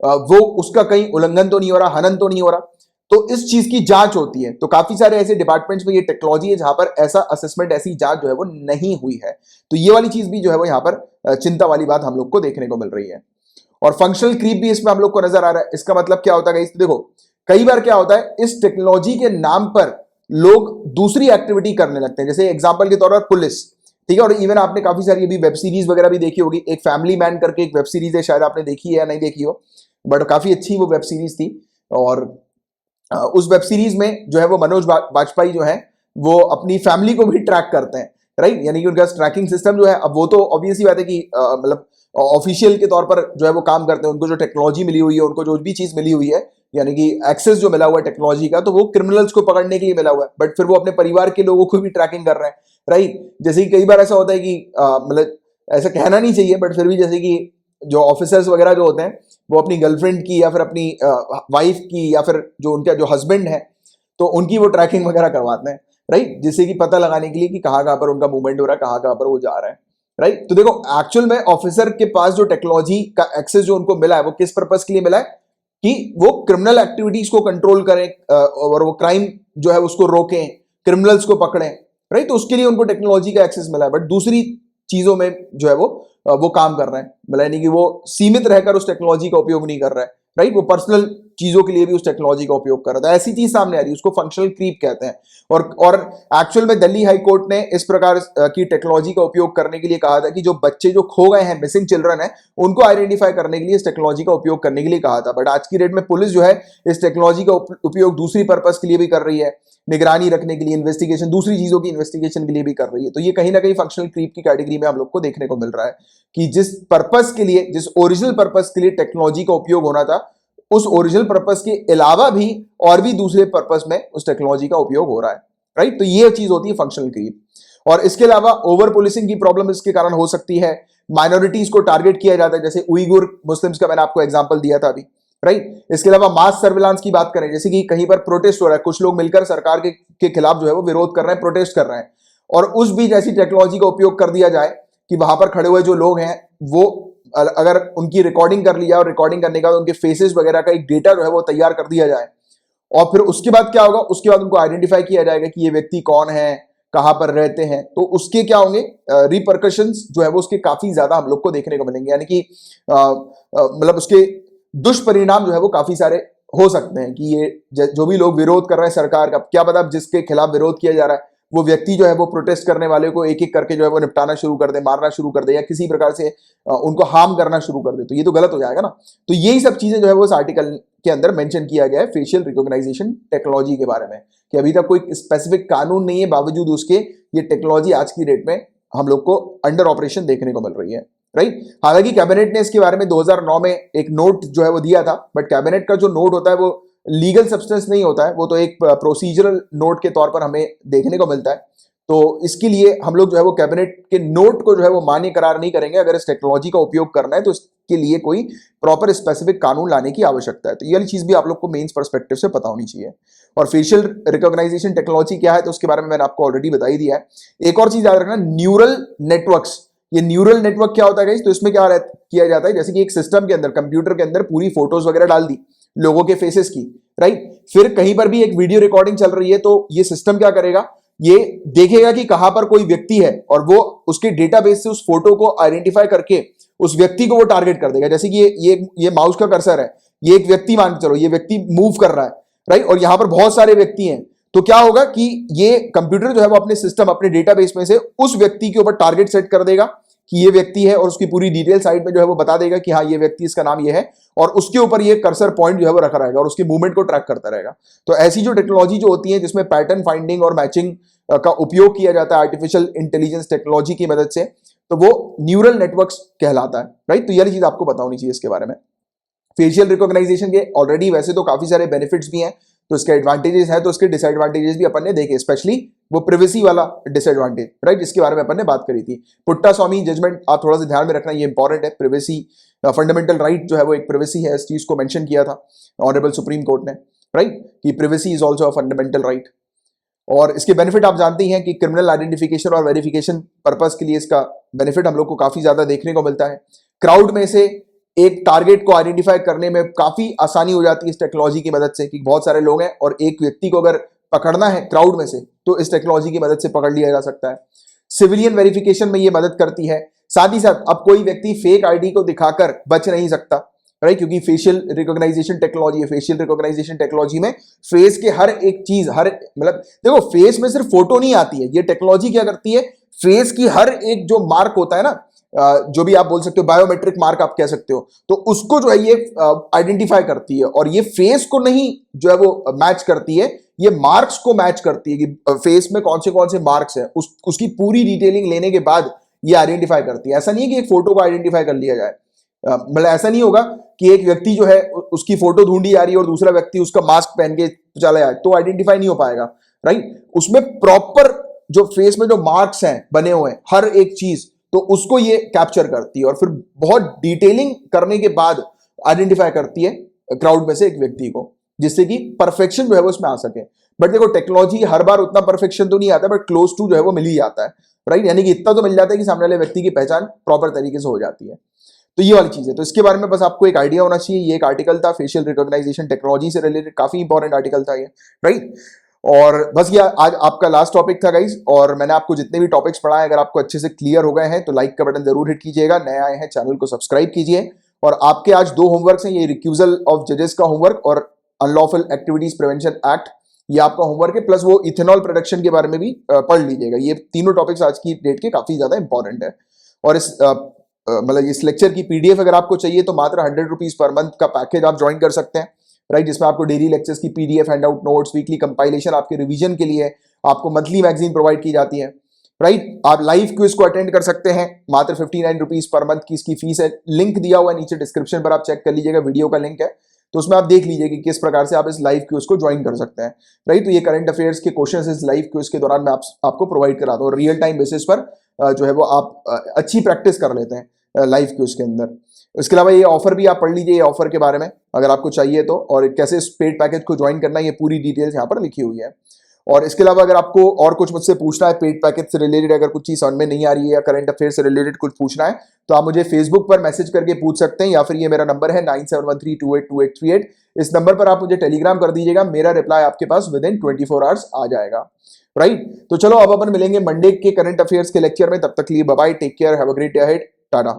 वो उसका कहीं उल्लंघन तो नहीं हो रहा, हनन तो नहीं हो रहा। तो इस चीज की जांच होती है। तो काफी सारे ऐसे डिपार्टमेंट्स में ये टेक्नोलॉजी है जहां पर ऐसा असेसमेंट, ऐसी जांच जो है वो नहीं हुई है। तो ये वाली चीज भी जो है वो यहां पर चिंता वाली बात हम लोग को देखने को मिल रही है। और फंक्शनल क्रीप भी इसमें हम लोग को नजर आ रहा है। इसका मतलब क्या होता है, देखो कई बार क्या होता है, इस टेक्नोलॉजी के नाम पर लोग दूसरी एक्टिविटी करने लगते हैं। जैसे एग्जाम्पल के तौर पर पुलिस, ठीक है। और इवन आपने काफी सारी अभी वेब सीरीज वगैरह भी देखी होगी। एक फैमिली मैन करके एक वेब सीरीज है, शायद आपने देखी है या नहीं देखी हो, बट काफी अच्छी वो वेब सीरीज थी। और उस वेब सीरीज में जो है वो मनोज बाजपेयी जो है वो अपनी फैमिली को भी ट्रैक करते हैं, राइट। यानी कि उनका ट्रैकिंग सिस्टम जो है, अब वो तो ऑब्वियस ही बात है कि मतलब ऑफिशियल के तौर पर जो है वो काम करते हैं, उनको जो टेक्नोलॉजी मिली हुई है, उनको जो भी चीज मिली हुई है, यानी कि एक्सेस जो मिला हुआ है टेक्नोलॉजी का, तो वो क्रिमिनल्स को पकड़ने के लिए मिला हुआ है, बट फिर वो अपने परिवार के लोगों को भी ट्रैकिंग कर रहे हैं, राइट। जैसे कि कई बार ऐसा होता है कि मतलब ऐसा कहना नहीं चाहिए, बट फिर भी जैसे कि जो ऑफिसर्स वगैरह जो होते हैं, वो अपनी गर्लफ्रेंड की या फिर अपनी वाइफ की या फिर जो उनका जो हस्बैंड है तो उनकी वो ट्रैकिंग वगैरह करवाते हैं, राइट, जिससे कि पता लगाने के लिए कि कहाँ कहाँ पर उनका मूवमेंट हो रहा है, कहाँ कहाँ पर वो जा रहा है, राइट। तो देखो एक्चुअल में ऑफिसर के पास जो टेक्नोलॉजी का एक्सेस जो उनको मिला है वो किस पर्पस के लिए मिला है कि वो क्रिमिनल एक्टिविटीज को कंट्रोल करें और वो क्राइम जो है उसको रोकें, क्रिमिनल्स को पकड़ें, राइट। तो उसके लिए उनको टेक्नोलॉजी का एक्सेस मिला है, बट दूसरी चीजों में जो है वो काम कर रहे हैं, मतलब यानी कि वो सीमित रहकर उस टेक्नोलॉजी का उपयोग नहीं कर रहा है, राइट। वो पर्सनल चीजों के लिए भी उस टेक्नोलॉजी का उपयोग कर रहा था, ऐसी चीज सामने आ रही है, उसको फंक्शनल क्रीप कहते हैं। और एक्चुअल में दिल्ली हाई कोर्ट ने इस प्रकार की टेक्नोलॉजी का उपयोग करने के लिए कहा था कि जो बच्चे जो खो गए हैं, मिसिंग चिल्ड्रन है, उनको आइडेंटिफाई करने के लिए इस टेक्नोलॉजी का उपयोग करने के लिए कहा था। बट आज की डेट में पुलिस जो है इस टेक्नोलॉजी का उपयोग दूसरी पर्पस के लिए भी कर रही है, निगरानी रखने के लिए, इन्वेस्टिगेशन, दूसरी चीजों की इन्वेस्टिगेशन के लिए भी कर रही है। तो ये कहीं ना कहीं फंक्शनल क्रीप की कैटेगरी में हम लोग को देखने को मिल रहा है कि जिस पर्पस के लिए, जिस ओरिजिनल पर्पस के लिए टेक्नोलॉजी का उपयोग होना था, उस ओरिजिनल पर्पस के अलावा भी और भी दूसरे पर्पस में उस टेक्नोलॉजी का उपयोग हो रहा है, राइट। तो ये चीज होती है फंक्शनल क्रीप। और इसके अलावा ओवर पुलिसिंग की प्रॉब्लम इसके कारण हो सकती है, माइनॉरिटीज को टारगेट किया जाता है, जैसे उइगुर मुस्लिम्स का मैंने आपको एग्जांपल दिया था अभी, राइट। इसके अलावा मास सर्विलांस की बात करें, जैसे कि कहीं पर प्रोटेस्ट हो रहा है, कुछ लोग मिलकर सरकार के खिलाफ जो है वो विरोध कर रहे हैं, प्रोटेस्ट कर रहे हैं, और उस बीच ऐसी टेक्नोलॉजी का उपयोग कर दिया जाए कि वहां पर खड़े हुए जो लोग हैं वो अगर उनकी रिकॉर्डिंग कर ली जाए और रिकॉर्डिंग करने के बाद उनके फेसेस वगैरह का एक डेटा जो है वो तैयार कर दिया जाए, और फिर उसके बाद क्या होगा, उसके बाद उनको आइडेंटिफाई किया जाएगा कि ये व्यक्ति कौन है, कहां पर रहते हैं, तो उसके क्या होंगे रिपरकशंस जो है वो उसके काफी ज्यादा हम लोग को देखने को मिलेंगे, यानी कि मतलब उसके दुष्परिणाम जो है वो काफी सारे हो सकते हैं कि ये जो भी लोग विरोध कर रहे हैं सरकार का, क्या पता जिसके खिलाफ विरोध किया जा रहा है वो व्यक्ति जो है वो प्रोटेस्ट करने वाले को एक एक करके जो है वो निपटाना शुरू कर दे, मारना शुरू कर दे, या किसी प्रकार से उनको हार्म करना शुरू कर दे, तो ये तो गलत हो जाएगा ना। तो यही सब चीजें जो है वो इस आर्टिकल के अंदर मेंशन किया गया है फेशियल रिकॉग्नाइजेशन टेक्नोलॉजी के बारे में, कि अभी तक कोई स्पेसिफिक कानून नहीं है, बावजूद उसके ये टेक्नोलॉजी आज की डेट में हम लोग को अंडर ऑपरेशन देखने को मिल रही है, राइट। हालांकि कैबिनेट ने इसके बारे में 2009 में एक नोट जो है वो दिया था, बट कैबिनेट का जो नोट होता है वो लीगल सब्सटेंस नहीं होता है, वो तो एक प्रोसीजरल नोट के तौर पर हमें देखने को मिलता है। तो इसके लिए हम लोग जो है वो कैबिनेट के नोट को जो है वो मान्य करार नहीं करेंगे। अगर इस टेक्नोलॉजी का उपयोग करना है तो इसके लिए कोई प्रॉपर स्पेसिफिक कानून लाने की आवश्यकता है। तो ये वाली चीज भी आप लोग को मेंस पर्सपेक्टिव से पता होनी चाहिए। और फेशियल रिकॉग्नाइजेशन टेक्नोलॉजी क्या है तो उसके बारे में मैंने आपको ऑलरेडी बता ही दिया है। एक और चीज याद रखना, न्यूरल नेटवर्क्स। ये न्यूरल नेटवर्क क्या होता है गाइस, तो इसमें क्या किया जाता है, जैसे कि एक सिस्टम के अंदर, कंप्यूटर के अंदर पूरी फोटोज वगैरह डाल दी लोगों के फेसेस की, राइट। फिर कहीं पर भी एक वीडियो रिकॉर्डिंग चल रही है तो ये सिस्टम क्या करेगा, ये देखेगा कि कहां पर कोई व्यक्ति है और वो उसके डेटाबेस से उस फोटो को आइडेंटिफाई करके उस व्यक्ति को वो टारगेट कर देगा। जैसे कि ये माउस का कर्सर है, ये एक व्यक्ति मान के चलो, ये व्यक्ति मूव कर रहा है, राइट, और यहां पर बहुत सारे व्यक्ति हैं, तो क्या होगा कि ये कंप्यूटर जो है वो अपने सिस्टम, अपने डेटाबेस में से उस व्यक्ति के ऊपर टारगेट सेट कर देगा कि ये व्यक्ति है, और उसकी पूरी डिटेल साइड में जो है वो बता देगा कि हाँ ये व्यक्ति, इसका नाम ये है, और उसके ऊपर ये कर्सर पॉइंट जो है वो रखा रहेगा और उसके मूवमेंट को ट्रैक करता रहेगा। तो ऐसी जो टेक्नोलॉजी जो होती है जिसमें पैटर्न फाइंडिंग और मैचिंग का उपयोग किया जाता है आर्टिफिशियल इंटेलिजेंस टेक्नोलॉजी की मदद से, तो वो न्यूरल नेटवर्क्स कहलाता है, राइट। तो ये चीज आपको पता होनी चाहिए इसके बारे में। फेशियल रिकॉग्नाइजेशन के ऑलरेडी वैसे तो काफी सारे बेनिफिट्स भी हैं, तो इसके एडवांटेजेस हैं, तो इसके डिसएडवांटेजेस भी अपन ने देखे, स्पेशली वो प्रिवेसी वाला डिसएडवांटेज, राइट, जिसके बारे में अपन ने बात करी थी। पुट्टा स्वामी जजमेंट आप थोड़ा सा ध्यान में रखना, ये इंपॉर्टेंट है। प्रिवेसी फंडामेंटल राइट जो है वो एक प्रिवेसी है, इस चीज को मेंशन किया था ऑनरेबल सुप्रीम कोर्ट ने, राइट, कि privacy is also a fundamental right. और इसके बेनिफिट आप जानते ही हैं कि क्रिमिनल आइडेंटिफिकेशन और वेरिफिकेशन पर्पस के लिए इसका बेनिफिट हम लोग को काफी ज्यादा देखने को मिलता है। क्राउड में से एक टारगेट को आइडेंटिफाई करने में काफी आसानी हो जाती है इस टेक्नोलॉजी की मदद से, कि बहुत सारे लोग हैं और एक व्यक्ति को अगर पकड़ना है क्राउड में से तो इस टेक्नोलॉजी की मदद से पकड़ लिया जा सकता है। सिविलियन वेरिफिकेशन में ये मदद करती है। साथ ही साथ अब कोई व्यक्ति फेक आईडी को दिखाकर बच नहीं सकता, राइट, क्योंकि फेशियल रिकॉग्नाइजेशन टेक्नोलॉजी है। फेशियल रिकॉग्नाइजेशन टेक्नोलॉजी में फेस के हर एक चीज, हर मतलब देखो फेस में सिर्फ फोटो नहीं आती है, ये टेक्नोलॉजी क्या करती है, फेस की हर एक जो मार्क होता है ना, जो भी आप बोल सकते हो बायोमेट्रिक मार्क आप कह सकते हो, तो उसको जो है ये आइडेंटिफाई करती है। और ये फेस को नहीं जो है वो मैच करती है, ये मार्क्स को मैच करती है कि फेस में कौन से मार्क्स है, उसकी पूरी डिटेलिंग लेने के बाद ये आइडेंटिफाई करती है। ऐसा नहीं है कि एक फोटो को आइडेंटिफाई कर लिया जाए, मतलब ऐसा नहीं होगा कि एक व्यक्ति जो है उसकी फोटो ढूंढी जा रही है और दूसरा व्यक्ति उसका मास्क पहन के चला जाए तो आइडेंटिफाई नहीं हो पाएगा, राइट। उसमें प्रॉपर जो फेस में जो मार्क्स हैं बने हुए हैं हर एक चीज, तो उसको ये कैप्चर करती है और फिर बहुत डिटेलिंग करने के बाद आइडेंटिफाई करती है क्राउड में से एक व्यक्ति को, जिससे कि परफेक्शन जो है वो उसमें आ सके। बट देखो टेक्नोलॉजी हर बार उतना परफेक्शन तो नहीं आता, बट क्लोज टू जो है वो मिल ही जाता है, राइट। यानी कि इतना तो मिल जाता है कि सामने वाले व्यक्ति की पहचान प्रॉपर तरीके से हो जाती है। तो ये वाली चीज है। तो इसके बारे में बस आपको एक आइडिया होना चाहिए। ये एक आर्टिकल था फेशियल रिकॉग्नाइजेशन टेक्नोलॉजी से रिलेटेड, काफी इंपॉर्टेंट आर्टिकल था ये, राइट। और बस ये आज आपका लास्ट टॉपिक था गाइज, और मैंने आपको जितने भी टॉपिक्स पढ़ाए अगर आपको अच्छे से क्लियर हो गए हैं तो लाइक का बटन जरूर हिट कीजिएगा। नए आए हैं चैनल को सब्सक्राइब कीजिए। और आपके आज 2 होमवर्क हैं, ये रिक्यूजल ऑफ जजेस का होमवर्क और अनलॉफुल एक्टिविटीज प्रिवेंशन एक्ट, ये आपका होमवर्क है। प्लस वो इथेनॉल प्रोडक्शन के बारे में भी पढ़ लीजिएगा। ये तीनों टॉपिक्स आज की डेट के काफी ज्यादा इंपॉर्टेंट है। और मतलब इस लेक्चर की पीडीएफ अगर आपको चाहिए तो मात्र 100 रुपीज पर मंथ का पैकेज आप ज्वाइन कर सकते हैं, राइट। जिसमें आपको डेली लेक्चर्स की PDF, handout notes, weekly compilation आपके रिवीजन के लिए, आपको मंथली मैगजीन प्रोवाइड की जाती है, राइट। आप लाइव क्विज को अटेंड कर सकते हैं, मात्र 59 रुपीज पर मंथ की इसकी फीस है। लिंक दिया हुआ है नीचे डिस्क्रिप्शन पर, आप चेक कर लीजिएगा, वीडियो का लिंक है, तो उसमें आप देख लीजिए कि किस प्रकार से आप इस लाइव क्विज को ज्वाइन कर सकते हैं, राइट। तो ये करंट अफेयर्स के क्वेश्चंस इस लाइव क्विज के दौरान मैं आपको प्रोवाइड कराता हूँ, रियल टाइम बेसिस पर जो है वो आप अच्छी प्रैक्टिस कर लेते हैं लाइव क्विज के अंदर। इसके अलावा ये ऑफर भी आप पढ़ लीजिए, ये ऑफर के बारे में अगर आपको चाहिए तो, और कैसे इस पेड पैकेज को ज्वाइन करना है ये पूरी डिटेल्स यहाँ पर लिखी हुई है। और इसके अलावा अगर आपको और कुछ मुझसे पूछना है पेड पैकेज से रिलेटेड, अगर कुछ चीज समझ में नहीं आ रही है या करंट अफेयर से रिलेटेड कुछ पूछना है तो आप मुझे फेसबुक पर मैसेज करके पूछ सकते हैं, या फिर ये मेरा नंबर है 9713282838। इस नंबर पर आप मुझे टेलीग्राम कर दीजिएगा, मेरा रिप्लाई आपके पास विद इन 24 आवर्स आ जाएगा, राइट। तो चलो अब अपन मिलेंगे मंडे के करंट अफेयर्स के लेक्चर में, तब तक के लिए bye bye, take care, have a great day ahead, Tata.